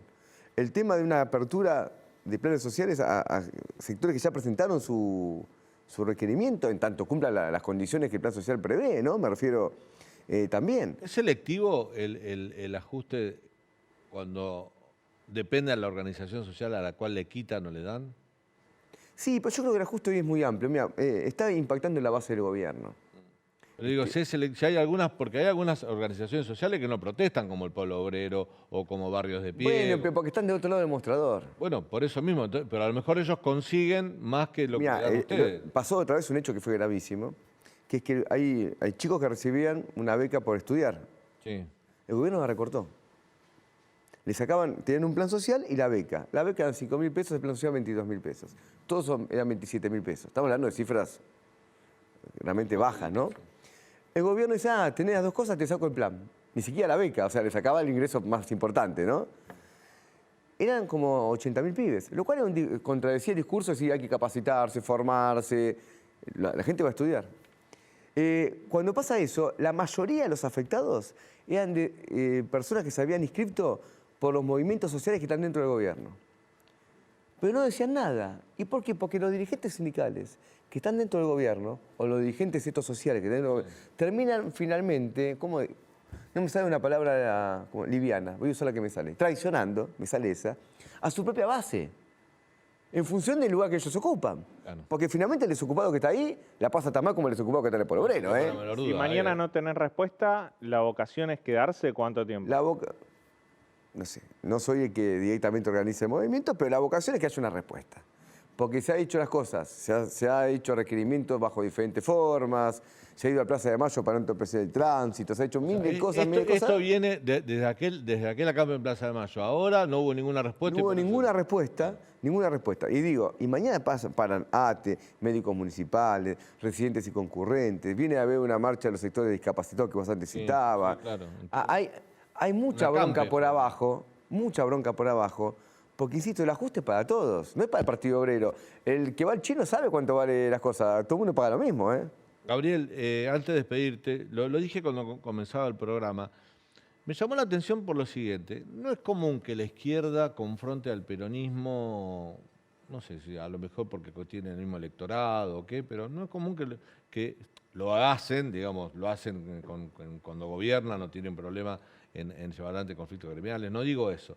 H: El tema de una apertura de planes sociales a sectores que ya presentaron su requerimiento, en tanto cumpla las condiciones que el plan social prevé, ¿no? Me refiero también.
A: ¿Es selectivo el ajuste cuando depende de la organización social a la cual le quitan o le dan?
H: Sí, pero yo creo que el ajuste hoy es muy amplio. Mira, está impactando en la base del gobierno.
A: Pero digo, si hay algunas, porque hay algunas organizaciones sociales que no protestan, como el Pueblo Obrero o como Barrios de Pie.
H: Bueno, pero porque están de otro lado del mostrador.
A: Bueno, por eso mismo, pero a lo mejor ellos consiguen más que lo que dan ustedes.
H: Pasó otra vez un hecho que fue gravísimo, que es que hay chicos que recibían una beca por estudiar.
A: Sí.
H: El gobierno la recortó. Le sacaban, tenían un plan social y la beca. La beca eran 5.000 pesos, el plan social 22.000 pesos. Todos eran 27.000 pesos. Estamos hablando de cifras realmente bajas, ¿no? El gobierno dice, tenés las dos cosas, te saco el plan. Ni siquiera la beca, o sea, le sacaba el ingreso más importante, ¿no? Eran como 80.000 pibes, lo cual contradecía el discurso de decir hay que capacitarse, formarse, la gente va a estudiar. Cuando pasa eso, la mayoría de los afectados eran de personas que se habían inscrito por los movimientos sociales que están dentro del gobierno. Pero no decían nada. ¿Y por qué? Porque los dirigentes sindicales que están dentro del gobierno, o los dirigentes estos sociales que están dentro del gobierno, terminan finalmente, ¿cómo? No me sale una palabra como liviana, voy a usar la que me sale, traicionando, me sale esa, a su propia base, en función del lugar que ellos ocupan. Claro. Porque finalmente el desocupado que está ahí la pasa tan mal como el desocupado que está en el Pueblo Obrero.
G: Si mañana no tenés respuesta, ¿la vocación es quedarse cuánto tiempo?
H: No sé, no soy el que directamente organice el movimiento, pero la vocación es que haya una respuesta. Porque se han hecho las cosas, se ha hecho requerimientos bajo diferentes formas, se ha ido a Plaza de Mayo para entorpecer el tránsito, se ha hecho mil de cosas,
A: Esto viene desde aquel acampe en Plaza de Mayo. Ahora no hubo ninguna respuesta.
H: No hubo ninguna respuesta. Y digo, y mañana paran ATE, médicos municipales, residentes y concurrentes, viene a haber una marcha de los sectores discapacitados que vos antes citabas. Sí, claro. Hay mucha bronca por abajo, porque, insisto, el ajuste es para todos, no es para el Partido Obrero. El que va al chino sabe cuánto vale las cosas, todo el mundo paga lo mismo,
A: Gabriel, antes de despedirte, lo dije cuando comenzaba el programa, me llamó la atención por lo siguiente. No es común que la izquierda confronte al peronismo, no sé si a lo mejor porque tiene el mismo electorado o qué, pero no es común que lo hacen, digamos, cuando gobiernan, no tienen problema en llevar adelante conflictos gremiales, no digo eso.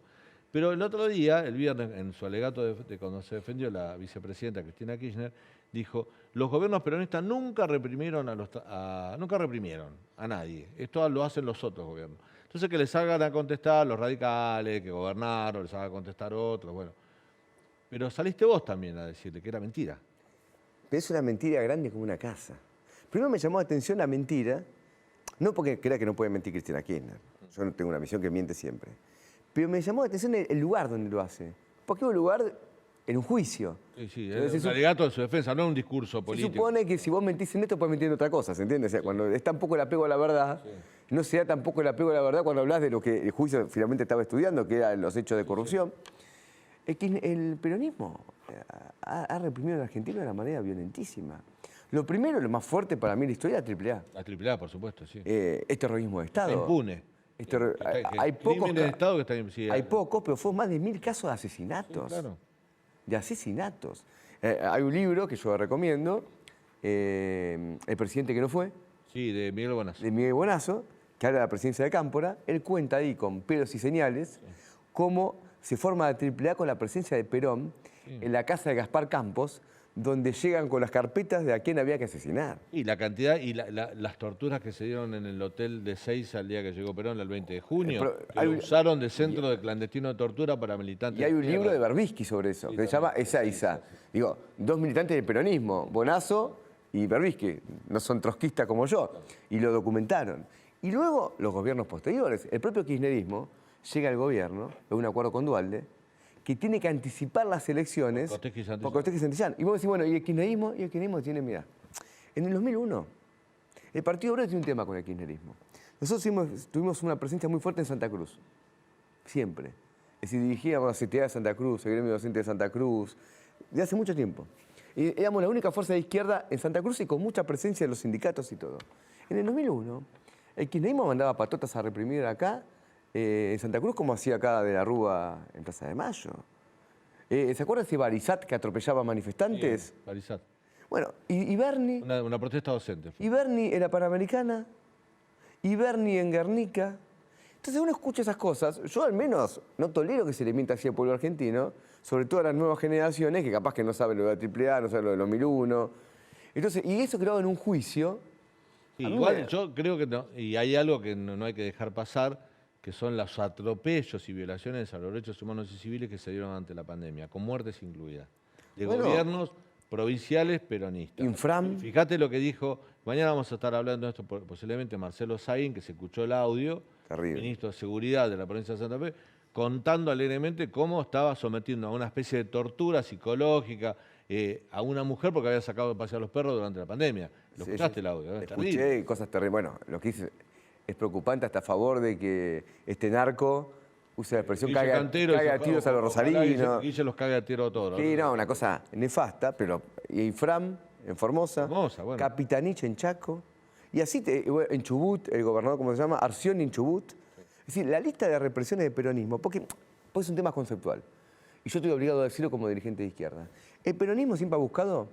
A: Pero el otro día, el viernes, en su alegato de cuando se defendió la vicepresidenta Cristina Kirchner, dijo, los gobiernos peronistas nunca reprimieron a nadie. Esto lo hacen los otros gobiernos. Entonces que les salgan a contestar los radicales, que gobernaron, les hagan a contestar otros, bueno. Pero saliste vos también a decirle que era mentira.
H: Pero es una mentira grande como una casa. Primero me llamó la atención la mentira, no porque crea que no puede mentir Cristina Kirchner. Yo no tengo una visión que miente siempre. Pero me llamó la atención el lugar donde lo hace. Porque es un lugar en un juicio.
A: Sí, es un alegato de su defensa, no es un discurso político.
H: Se supone que si vos mentís en esto, puedes mentir en otra cosa, ¿se entiende? O sea, cuando es tan poco el apego a la verdad, no se da tampoco el apego a la verdad cuando hablas de lo que el juicio finalmente estaba estudiando, que eran los hechos de corrupción. El peronismo ha reprimido en Argentina de una manera violentísima. Lo primero, lo más fuerte para mí en la historia es la AAA.
A: La AAA, por supuesto, sí.
H: Es terrorismo de Estado.
A: Está impune.
H: Hay pocos,
A: de Estado que están, sí,
H: hay pocos, pero fue más de 1000 casos de asesinatos.
A: Sí, claro.
H: De asesinatos. Hay un libro que yo recomiendo, El presidente que no fue.
A: Sí, de Miguel Bonazo.
H: De Miguel Bonazo, que habla de la presidencia de Cámpora. Él cuenta ahí con pelos y señales cómo se forma la AAA con la presencia de Perón en la casa de Gaspar Campos, donde llegan con las carpetas de a quién había que asesinar.
A: Y la cantidad y las torturas que se dieron en el hotel de Seiza el día que llegó Perón, el 20 de junio, que lo usaron de centro de clandestino de tortura para militantes.
H: Y hay un libro de Berbisky sobre eso, que se llama Ezeiza. Digo, dos militantes del peronismo, Bonazo y Berbisky, no son trotskistas como yo, y lo documentaron. Y luego los gobiernos posteriores, el propio kirchnerismo llega al gobierno, en un acuerdo con Duhalde, que tiene que anticipar las elecciones por Cortés y Santillán. Y vos decís, bueno, ¿y el kirchnerismo? Y el kirchnerismo tiene, mira, en el 2001, el Partido Obrero tiene un tema con el kirchnerismo. Nosotros tuvimos una presencia muy fuerte en Santa Cruz, siempre. Es decir, dirigíamos la CTA de Santa Cruz, el gremio docente de Santa Cruz, de hace mucho tiempo. Y éramos la única fuerza de izquierda en Santa Cruz y con mucha presencia de los sindicatos y todo. En el 2001, el kirchnerismo mandaba patotas a reprimir acá, en Santa Cruz, como hacía acá de la Rúa en Plaza de Mayo. ¿Se acuerdan de Barizat que atropellaba manifestantes?
A: Sí, Barizat.
H: Bueno, y Berni.
A: Una protesta docente.
H: Y Berni en la Panamericana. Y Berni en Guernica. Entonces uno escucha esas cosas. Yo al menos no tolero que se le mienta así al pueblo argentino, sobre todo a las nuevas generaciones que capaz que no saben lo de la AAA, no saben lo de 2001. Entonces, y eso creado en un juicio.
A: Sí, igual yo creo que no, y hay algo que no hay que dejar pasar, que son los atropellos y violaciones a los derechos humanos y civiles que se dieron ante la pandemia, con muertes incluidas, de gobiernos provinciales peronistas.
H: Infram.
A: Fíjate lo que dijo, mañana vamos a estar hablando de esto posiblemente Marcelo Saín, que se escuchó el audio, ministro de Seguridad de la provincia de Santa Fe, contando alegremente cómo estaba sometiendo a una especie de tortura psicológica a una mujer porque había sacado de pasear a los perros durante la pandemia. ¿Lo escuchaste el audio?
H: Escuché cosas terribles. Bueno, lo que dice es preocupante, hasta a favor de que este narco use la expresión caga a tiros a los rosarinos.
A: Guille los caga a tiro a todos.
H: Sí, no, una cosa nefasta, pero y Infram en Formosa,
A: bueno.
H: Capitanich en Chaco, y así en Chubut, el gobernador, ¿cómo se llama? Arcioni en Chubut. Es decir, la lista de represiones del peronismo, porque es un tema conceptual, y yo estoy obligado a decirlo como dirigente de izquierda. El peronismo siempre ha buscado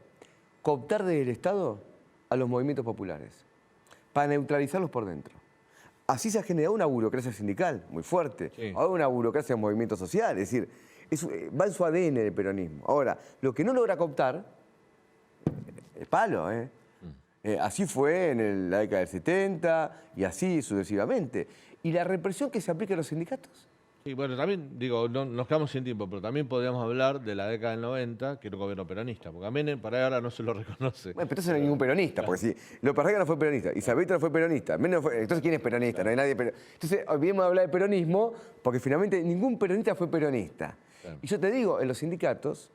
H: cooptar desde el Estado a los movimientos populares, para neutralizarlos por dentro. Así se ha generado una burocracia sindical muy fuerte, ahora una burocracia en movimiento social, es decir, va en su ADN el peronismo. Ahora, lo que no logra cooptar, es palo, así fue en la década del 70 y así sucesivamente. ¿Y la represión que se aplica a los sindicatos?
A: Sí, bueno, también, digo, no, nos quedamos sin tiempo, pero también podríamos hablar de la década del 90, que era un gobierno peronista, porque a Menem para ahora no se lo reconoce.
H: Bueno, pero entonces no hay ningún peronista, porque si López Rega no fue peronista, Isabelita no fue peronista, Menem no fue, entonces ¿quién es peronista? No hay nadie peronista. Entonces olvidemos de hablar de peronismo, porque finalmente ningún peronista fue peronista. Claro. Y yo te digo, en los sindicatos,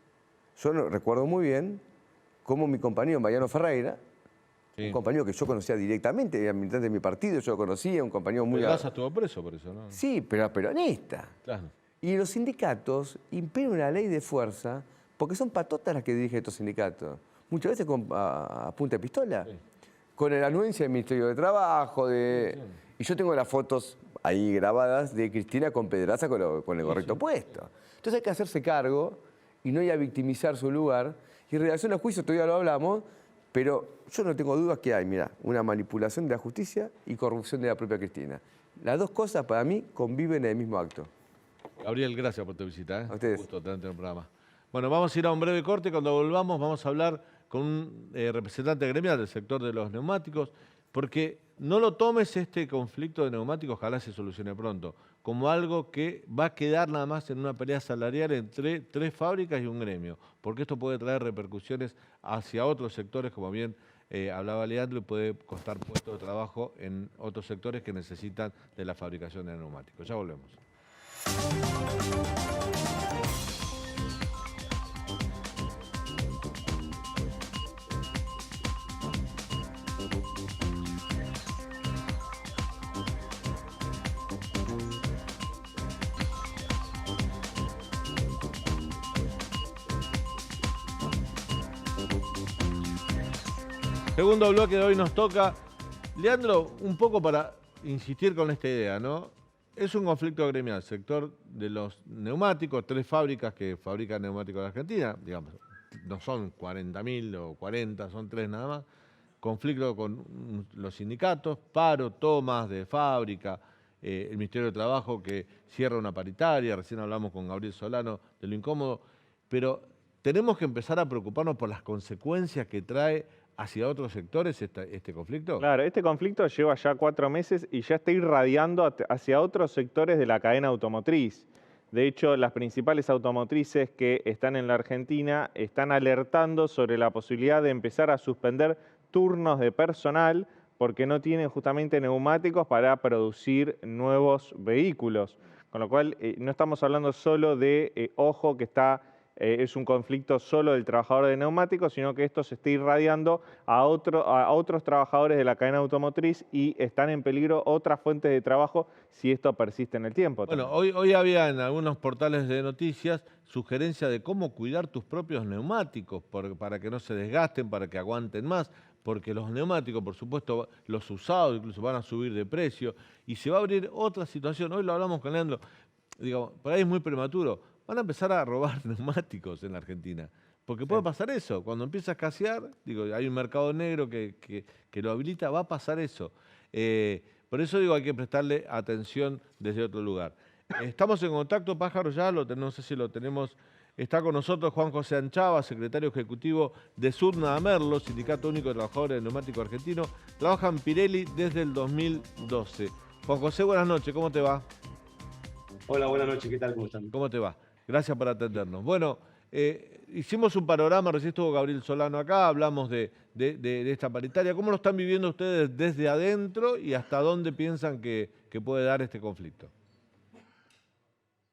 H: yo recuerdo muy bien cómo mi compañero Mariano Ferreira, un compañero que yo conocía directamente, era militante de mi partido, yo lo conocía, un compañero muy...
A: Pero Daza estuvo preso por eso, ¿no?
H: Sí, pero era peronista.
A: Claro.
H: Y en los sindicatos impera una ley de fuerza, porque son patotas las que dirigen estos sindicatos. Muchas veces a punta de pistola. Sí. Con la anuencia del Ministerio de Trabajo, y yo tengo las fotos ahí grabadas de Cristina con Pedraza con el gorrito puesto. Entonces hay que hacerse cargo y no ir a victimizar su lugar. Y en relación al juicio todavía lo hablamos, pero yo no tengo dudas que hay, mira, una manipulación de la justicia y corrupción de la propia Cristina. Las dos cosas para mí conviven en el mismo acto.
A: Gabriel, gracias por tu visita.
H: A ustedes.
A: Un gusto tenerte en el programa. Bueno, vamos a ir a un breve corte. Cuando volvamos vamos a hablar con un representante gremial del sector de los neumáticos, porque no lo tomes este conflicto de neumáticos, ojalá se solucione pronto, como algo que va a quedar nada más en una pelea salarial entre 3 fábricas y un gremio, porque esto puede traer repercusiones hacia otros sectores, como bien hablaba Leandro, y puede costar puestos de trabajo en otros sectores que necesitan de la fabricación de neumáticos. Ya volvemos. Segundo bloque de hoy nos toca. Leandro, un poco para insistir con esta idea, ¿no? Es un conflicto gremial, sector de los neumáticos, 3 fábricas que fabrican neumáticos en Argentina, digamos, no son 40.000 o 40, son 3 nada más. Conflicto con los sindicatos, paro, tomas de fábrica, el Ministerio de Trabajo que cierra una paritaria, recién hablamos con Gabriel Solano de lo incómodo, pero tenemos que empezar a preocuparnos por las consecuencias que trae hacia otros sectores este conflicto.
G: Claro, este conflicto lleva ya 4 meses y ya está irradiando hacia otros sectores de la cadena automotriz. De hecho, las principales automotrices que están en la Argentina están alertando sobre la posibilidad de empezar a suspender turnos de personal porque no tienen justamente neumáticos para producir nuevos vehículos. Con lo cual, no estamos hablando solo de, ojo, que es un conflicto solo del trabajador de neumáticos, sino que esto se está irradiando a otros trabajadores de la cadena automotriz y están en peligro otras fuentes de trabajo si esto persiste en el tiempo.
A: Bueno, hoy había en algunos portales de noticias sugerencia de cómo cuidar tus propios neumáticos para que no se desgasten, para que aguanten más, porque los neumáticos, por supuesto, los usados incluso van a subir de precio y se va a abrir otra situación. Hoy lo hablamos con Leandro, digo, por ahí es muy prematuro. Van a empezar a robar neumáticos en la Argentina. Porque puede pasar eso. Cuando empieza a escasear, digo, hay un mercado negro que lo habilita, va a pasar eso. Por eso digo, hay que prestarle atención desde otro lugar. Estamos en contacto, Pájaro, ya no sé si lo tenemos. Está con nosotros Juan José Anchava, secretario ejecutivo de Sudna Merlo, Sindicato Único de Trabajadores de Neumático Argentino. Trabaja en Pirelli desde el 2012. Juan José, buenas noches, ¿cómo te va?
I: Hola, buenas noches, ¿qué tal? ¿Cómo están?
A: ¿Cómo te va? Gracias por atendernos. Bueno, hicimos un panorama, recién estuvo Gabriel Solano acá, hablamos de esta paritaria. ¿Cómo lo están viviendo ustedes desde adentro y hasta dónde piensan que puede dar este conflicto?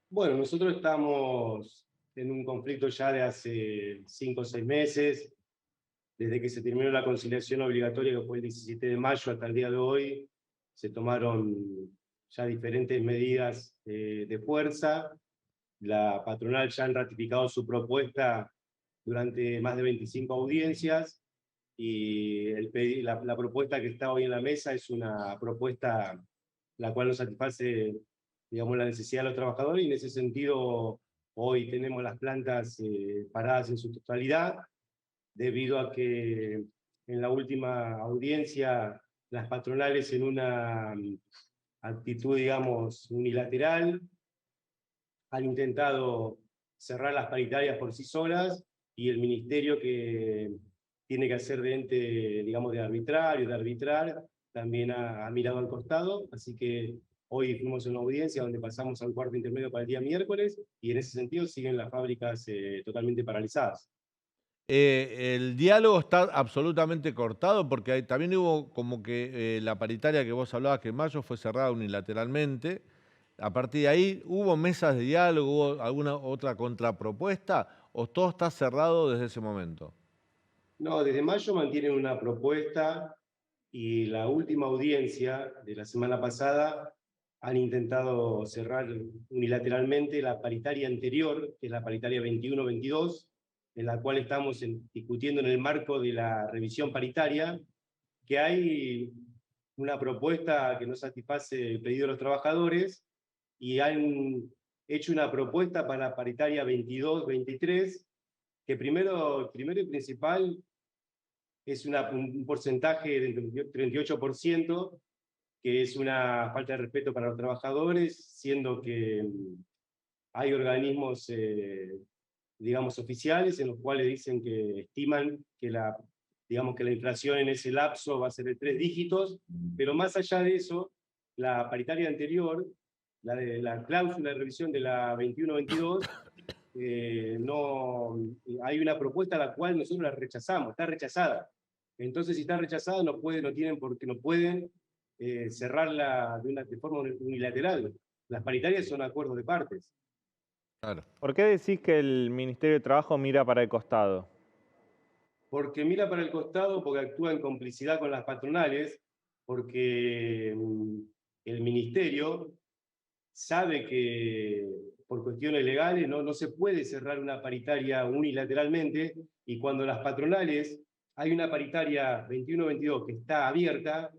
I: Bueno, nosotros estamos en un conflicto ya de hace 5 o 6 meses, desde que se terminó la conciliación obligatoria, que fue el 17 de mayo hasta el día de hoy, se tomaron ya diferentes medidas de fuerza. La patronal ya han ratificado su propuesta durante más de 25 audiencias y la propuesta que está hoy en la mesa es una propuesta la cual no satisface, digamos, la necesidad de los trabajadores, y en ese sentido hoy tenemos las plantas paradas en su totalidad, debido a que en la última audiencia las patronales, en una actitud, digamos, unilateral, han intentado cerrar las paritarias por sí solas, y el ministerio, que tiene que hacer de ente, digamos, de arbitrario, de arbitrar, también ha mirado al costado. Así que hoy fuimos a una audiencia donde pasamos al cuarto intermedio para el día miércoles, y en ese sentido siguen las fábricas totalmente paralizadas.
A: El diálogo está absolutamente cortado porque también hubo como que la paritaria que vos hablabas, que en mayo fue cerrada unilateralmente. A partir de ahí, ¿hubo mesas de diálogo, hubo alguna otra contrapropuesta o todo está cerrado desde ese momento?
I: No, desde mayo mantienen una propuesta, y la última audiencia de la semana pasada han intentado cerrar unilateralmente la paritaria anterior, que es la paritaria 21-22, en la cual estamos discutiendo en el marco de la revisión paritaria, que hay una propuesta que no satisface el pedido de los trabajadores, y han hecho una propuesta para la paritaria 22-23, que primero y principal es un porcentaje del 38%, que es una falta de respeto para los trabajadores, siendo que hay organismos digamos, oficiales, en los cuales dicen que estiman que digamos que la inflación en ese lapso va a ser de 3 dígitos, pero más allá de eso, la paritaria anterior, la cláusula de revisión de la 21-22, no, hay una propuesta a la cual nosotros la rechazamos, está rechazada. Entonces, si está rechazada, no pueden cerrarla de forma unilateral. Las paritarias son acuerdos de partes.
A: Claro.
G: ¿Por qué decís que el Ministerio de Trabajo mira para el costado?
I: Porque mira para el costado, porque actúa en complicidad con las patronales, porque el ministerio sabe que por cuestiones legales no se puede cerrar una paritaria unilateralmente, y cuando las patronales, hay una paritaria 21-22 que está abierta,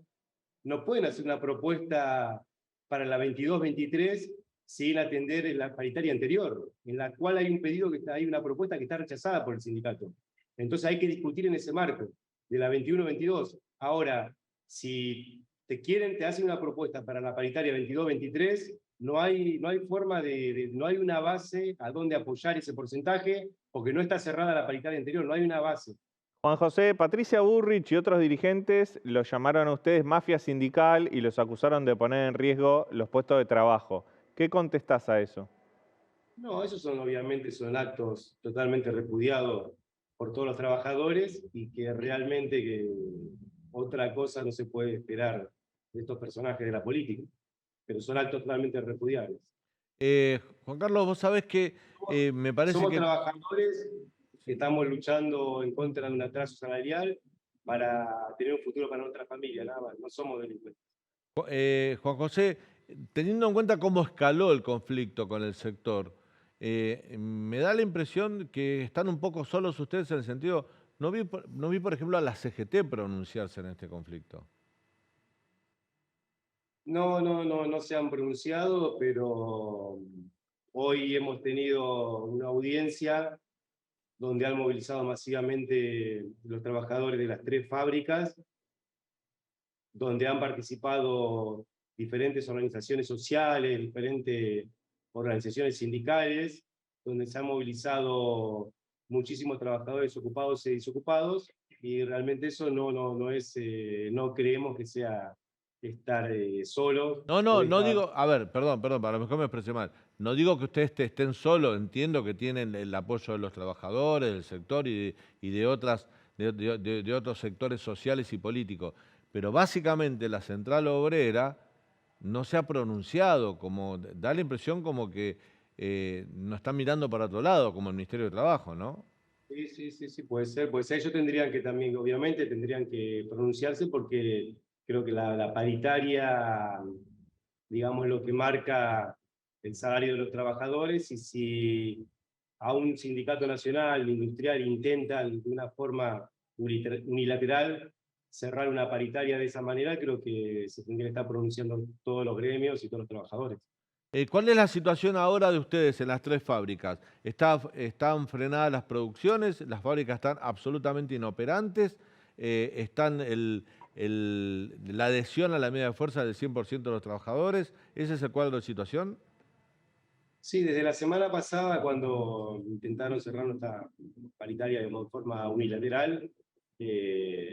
I: no pueden hacer una propuesta para la 22-23 sin atender la paritaria anterior, en la cual hay un pedido hay una propuesta que está rechazada por el sindicato. Entonces hay que discutir en ese marco de la 21-22. Ahora, si te hacen una propuesta para la paritaria 22-23, no hay forma no hay una base a donde apoyar ese porcentaje, porque no está cerrada la paritaria anterior, no hay una base.
G: Juan José, Patricia Bullrich y otros dirigentes los llamaron a ustedes mafia sindical y los acusaron de poner en riesgo los puestos de trabajo. ¿Qué contestás a eso?
I: No, esos obviamente son actos totalmente repudiados por todos los trabajadores, y que realmente otra cosa no se puede esperar de estos personajes de la política, pero son actos totalmente repudiables.
A: Juan Carlos, vos sabés que me parece
I: Somos
A: que...
I: trabajadores que estamos luchando en contra de un atraso salarial para tener un futuro para nuestra familia, nada más, no somos delincuentes.
A: Juan José, teniendo en cuenta cómo escaló el conflicto con el sector, me da la impresión que están un poco solos ustedes en el sentido, no vi por ejemplo a la CGT pronunciarse en este conflicto.
I: No se han pronunciado, pero hoy hemos tenido una audiencia donde han movilizado masivamente los trabajadores de las 3 fábricas, donde han participado diferentes organizaciones sociales, diferentes organizaciones sindicales, donde se han movilizado muchísimos trabajadores ocupados y desocupados, y realmente eso no creemos que sea estar solos.
A: No digo, a ver, perdón, para lo mejor me expresé mal. No digo que ustedes estén solos, entiendo que tienen el apoyo de los trabajadores, del sector y de otros sectores sociales y políticos. Pero básicamente la Central Obrera no se ha pronunciado, da la impresión como que no están mirando para otro lado, como el Ministerio de Trabajo, ¿no?
I: Sí, puede ser. Ellos tendrían que también, obviamente, tendrían que pronunciarse, porque creo que la paritaria, digamos, lo que marca el salario de los trabajadores, y si a un sindicato nacional industrial intenta de una forma unilateral cerrar una paritaria de esa manera, creo que se tendrían que estar pronunciando todos los gremios y todos los trabajadores.
A: ¿Cuál es la situación ahora de ustedes en las 3 fábricas? ¿Están frenadas las producciones? ¿Las fábricas están absolutamente inoperantes? ¿Están la adhesión a la medida de fuerza del 100% de los trabajadores? ¿Ese es el cuadro de situación?
I: Sí, desde la semana pasada, cuando intentaron cerrar nuestra paritaria de forma unilateral,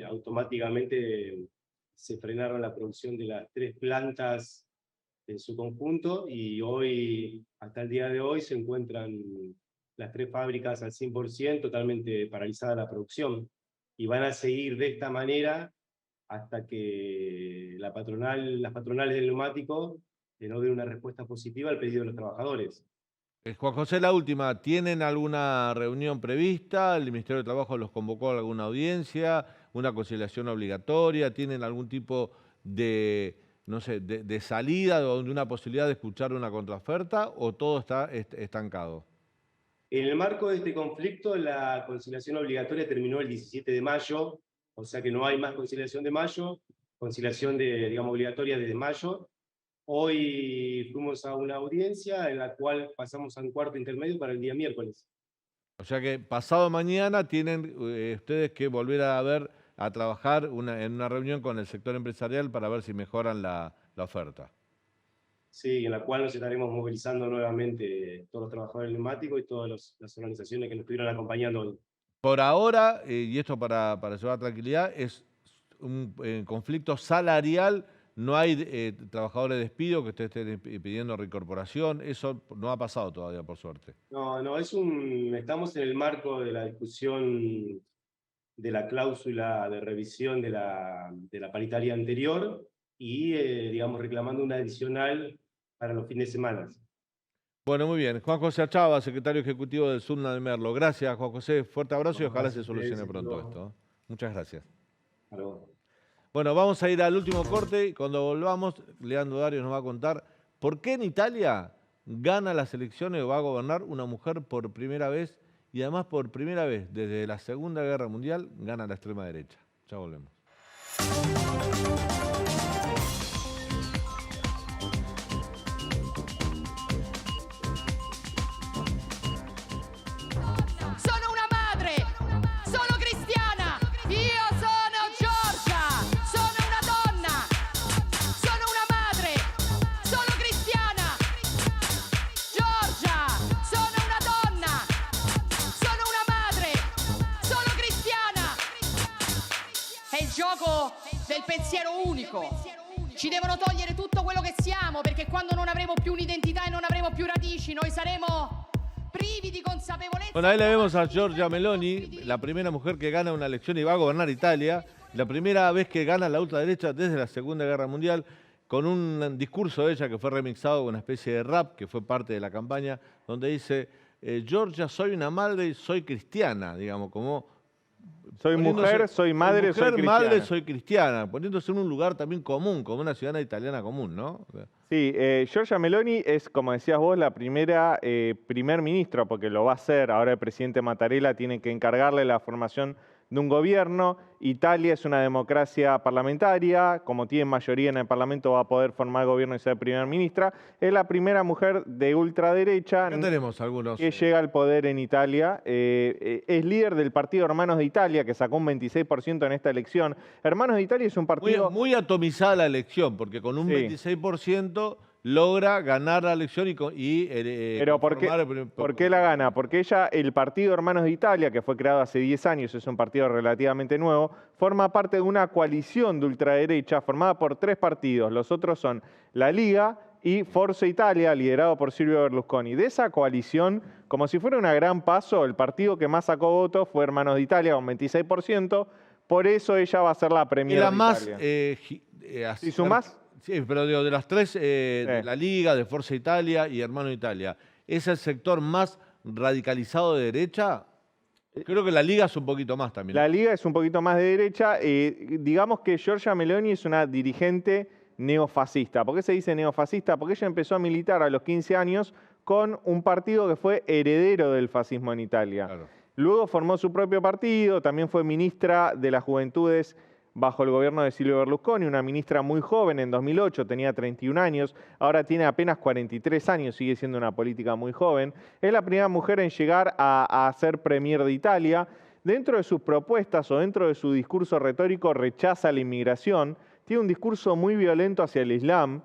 I: automáticamente se frenaron la producción de las 3 plantas en su conjunto, y hoy, hasta el día de hoy, se encuentran las 3 fábricas al 100%, totalmente paralizada la producción, y van a seguir de esta manera hasta que las patronales del neumático no den una respuesta positiva al pedido de los trabajadores.
A: Juan José, la última, ¿tienen alguna reunión prevista? ¿El Ministerio de Trabajo los convocó a alguna audiencia? ¿Una conciliación obligatoria? ¿Tienen algún tipo de, no sé, de salida o de una posibilidad de escuchar una contraoferta, o todo está estancado?
I: En el marco de este conflicto, la conciliación obligatoria terminó el 17 de mayo, o sea que no hay más conciliación de mayo, conciliación digamos, obligatoria desde mayo. Hoy fuimos a una audiencia en la cual pasamos a un cuarto intermedio para el día miércoles.
A: O sea que pasado mañana tienen ustedes que volver a trabajar en una reunión con el sector empresarial para ver si mejoran la oferta.
I: Sí, en la cual nos estaremos movilizando nuevamente todos los trabajadores neumáticos y todas las organizaciones que nos estuvieron acompañando hoy.
A: Por ahora, y esto para llevar tranquilidad, es un conflicto salarial. No hay trabajadores de despido que ustedes estén pidiendo reincorporación. Eso no ha pasado todavía, por suerte.
I: No, estamos en el marco de la discusión de la cláusula de revisión de la paritaria anterior y, digamos, reclamando una adicional para los fines de semana.
A: Bueno, muy bien. Juan José Achava, secretario ejecutivo del SUNA de Merlo. Gracias, Juan José. Fuerte abrazo y ojalá se solucione pronto esto. Muchas gracias. Bueno, vamos a ir al último corte y cuando volvamos, Leandro Dario nos va a contar por qué en Italia gana las elecciones o va a gobernar una mujer por primera vez y además por primera vez desde la Segunda Guerra Mundial gana la extrema derecha. Ya volvemos.
J: Del pensiero unico. Ci devono togliere tutto quello che siamo, perché quando non avremo più un'identità e non avremo più radici, noi saremo privi di consapevolezza.
A: Bueno, ahí la vemos a Giorgia Meloni, la primera mujer que gana una elección y va a gobernar Italia, la primera vez que gana la ultraderecha desde la Segunda Guerra Mundial, con un discurso de ella que fue remixado con una especie de rap que fue parte de la campaña, donde dice, Giorgia, soy una madre, soy cristiana, digamos, como...
G: Soy mujer, soy madre, soy cristiana.
A: Madre, soy cristiana, poniéndose en un lugar también común, como una ciudadana italiana común, ¿no?
G: Sí, Giorgia Meloni es, como decías vos, la primera primer ministro, porque lo va a hacer. Ahora el presidente Mattarella tiene que encargarle la formación de un gobierno. Italia es una democracia parlamentaria, como tiene mayoría en el Parlamento va a poder formar gobierno y ser primera ministra. Es la primera mujer de ultraderecha
A: tenemos algunos,
G: que llega al poder en Italia. Es líder del partido Hermanos de Italia, que sacó un 26% en esta elección. Hermanos de Italia es un partido...
A: Muy atomizada la elección, porque con un 26% logra ganar la elección
G: Pero ¿por qué la gana? Porque ella, el partido Hermanos de Italia, que fue creado hace 10 años, es un partido relativamente nuevo, forma parte de una coalición de ultraderecha formada por 3 partidos. Los otros son la Liga y Forza Italia, liderado por Silvio Berlusconi. De esa coalición, como si fuera una gran paso, el partido que más sacó votos fue Hermanos de Italia, con 26%. Por eso ella va a ser la premier de Italia.
A: ¿Y su más? Sí, pero digo, de las 3, de la Liga, de Forza Italia y Hermano de Italia, ¿es el sector más radicalizado de derecha? Creo que la Liga es un poquito más también.
G: La Liga es un poquito más de derecha. Digamos que Giorgia Meloni es una dirigente neofascista. ¿Por qué se dice neofascista? Porque ella empezó a militar a los 15 años con un partido que fue heredero del fascismo en Italia. Claro. Luego formó su propio partido, también fue ministra de las Juventudes bajo el gobierno de Silvio Berlusconi, una ministra muy joven, en 2008 tenía 31 años, ahora tiene apenas 43 años, sigue siendo una política muy joven. Es la primera mujer en llegar a ser premier de Italia. Dentro de sus propuestas o dentro de su discurso retórico rechaza la inmigración, tiene un discurso muy violento hacia el Islam,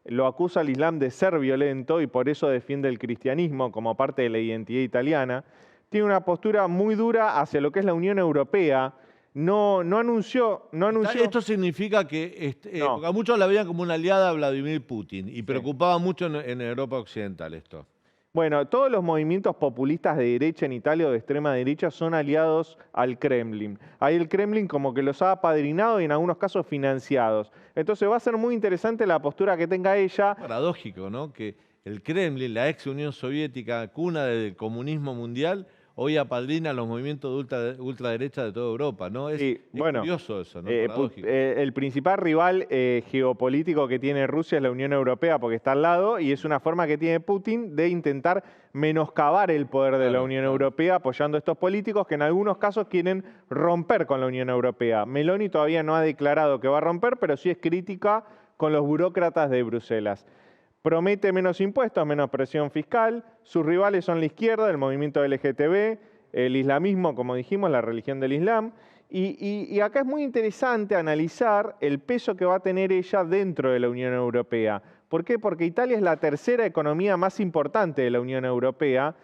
G: lo acusa al Islam de ser violento y por eso defiende el cristianismo como parte de la identidad italiana. Tiene una postura muy dura hacia lo que es la Unión Europea. No anunció...
A: Esto significa que a muchos la veían como una aliada a Vladimir Putin y preocupaba mucho en Europa Occidental esto.
G: Bueno, todos los movimientos populistas de derecha en Italia o de extrema derecha son aliados al Kremlin. Ahí el Kremlin como que los ha apadrinado y en algunos casos financiados. Entonces va a ser muy interesante la postura que tenga ella.
A: Paradójico, ¿no? Que el Kremlin, la ex Unión Soviética, cuna del comunismo mundial, hoy apadrina los movimientos de ultraderecha de toda Europa, ¿no? Es curioso eso, ¿no?
G: El principal rival geopolítico que tiene Rusia es la Unión Europea porque está al lado y es una forma que tiene Putin de intentar menoscabar el poder de la Unión Europea apoyando a estos políticos que en algunos casos quieren romper con la Unión Europea. Meloni todavía no ha declarado que va a romper, pero sí es crítica con los burócratas de Bruselas. Promete menos impuestos, menos presión fiscal. Sus rivales son la izquierda, el movimiento LGTB, el islamismo, como dijimos, la religión del Islam. Y acá es muy interesante analizar el peso que va a tener ella dentro de la Unión Europea. ¿Por qué? Porque Italia es la tercera economía más importante de la Unión Europea,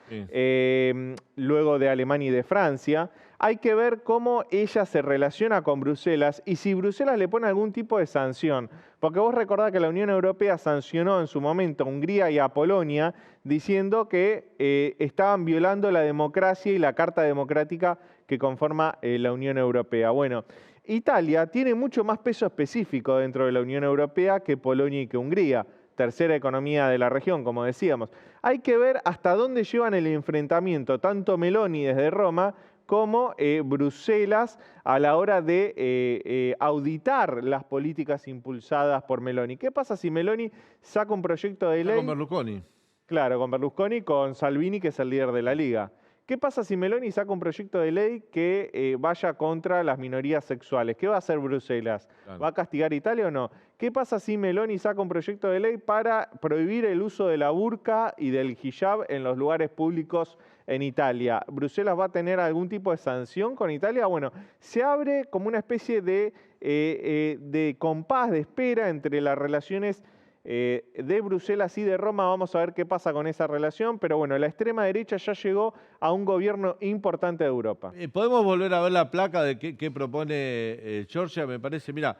G: luego de Alemania y de Francia. Hay que ver cómo ella se relaciona con Bruselas y si Bruselas le pone algún tipo de sanción. Porque vos recordás que la Unión Europea sancionó en su momento a Hungría y a Polonia diciendo que estaban violando la democracia y la Carta Democrática que conforma la Unión Europea. Bueno, Italia tiene mucho más peso específico dentro de la Unión Europea que Polonia y que Hungría, tercera economía de la región, como decíamos. Hay que ver hasta dónde llevan el enfrentamiento, tanto Meloni desde Roma como Bruselas a la hora de auditar las políticas impulsadas por Meloni. ¿Qué pasa si Meloni saca un proyecto de ley?
A: Con Berlusconi.
G: Claro, con Berlusconi, con Salvini, que es el líder de la Liga. ¿Qué pasa si Meloni saca un proyecto de ley que vaya contra las minorías sexuales? ¿Qué va a hacer Bruselas? Claro. ¿Va a castigar a Italia o no? ¿Qué pasa si Meloni saca un proyecto de ley para prohibir el uso de la burka y del hijab en los lugares públicos en Italia? ¿Bruselas va a tener algún tipo de sanción con Italia? Bueno, se abre como una especie de compás de espera entre las relaciones de Bruselas y de Roma. Vamos a ver qué pasa con esa relación, pero bueno, la extrema derecha ya llegó a un gobierno importante de Europa.
A: ¿Podemos volver a ver la placa de qué propone Giorgia? Me parece, mira,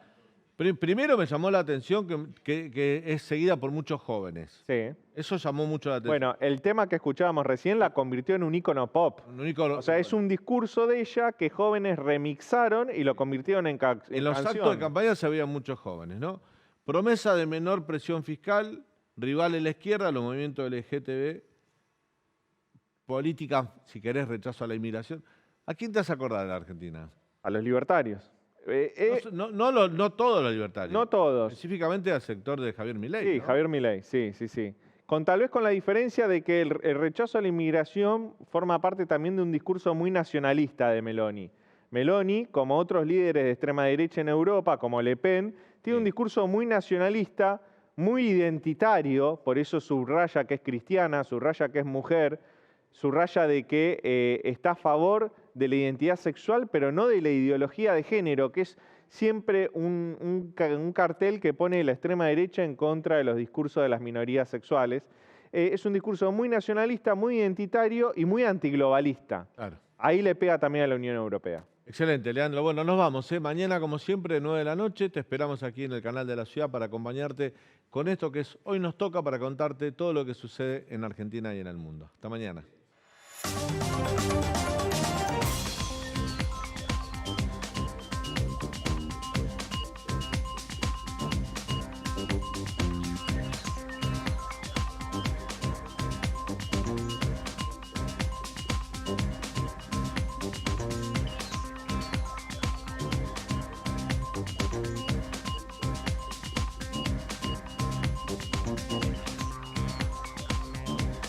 A: primero me llamó la atención que es seguida por muchos jóvenes.
G: Sí.
A: Eso llamó mucho la atención.
G: Bueno, el tema que escuchábamos recién la convirtió en un ícono pop. O sea, es un discurso de ella que jóvenes remixaron y lo convirtieron en canción.
A: En los actos de campaña se veían muchos jóvenes, ¿no? Promesa de menor presión fiscal, rival en la izquierda, los movimientos LGTB, política, si querés, rechazo a la inmigración. ¿A quién te has acordado de la Argentina?
G: A los libertarios.
A: No todos los libertarios.
G: No todos.
A: Específicamente al sector de Javier Milei.
G: Sí, ¿no? Javier Milei, sí. Tal vez con la diferencia de que el rechazo a la inmigración forma parte también de un discurso muy nacionalista de Meloni. Meloni, como otros líderes de extrema derecha en Europa, como Le Pen, tiene un discurso muy nacionalista, muy identitario, por eso subraya que es cristiana, subraya que es mujer, subraya de que está a favor de la identidad sexual, pero no de la ideología de género, que es siempre un cartel que pone la extrema derecha en contra de los discursos de las minorías sexuales. Es un discurso muy nacionalista, muy identitario y muy antiglobalista.
A: Claro.
G: Ahí le pega también a la Unión Europea.
A: Excelente, Leandro. Bueno, nos vamos. Mañana, como siempre, 9 de la noche. Te esperamos aquí en el canal de la ciudad para acompañarte con esto que es Hoy Nos Toca, para contarte todo lo que sucede en Argentina y en el mundo. Hasta mañana.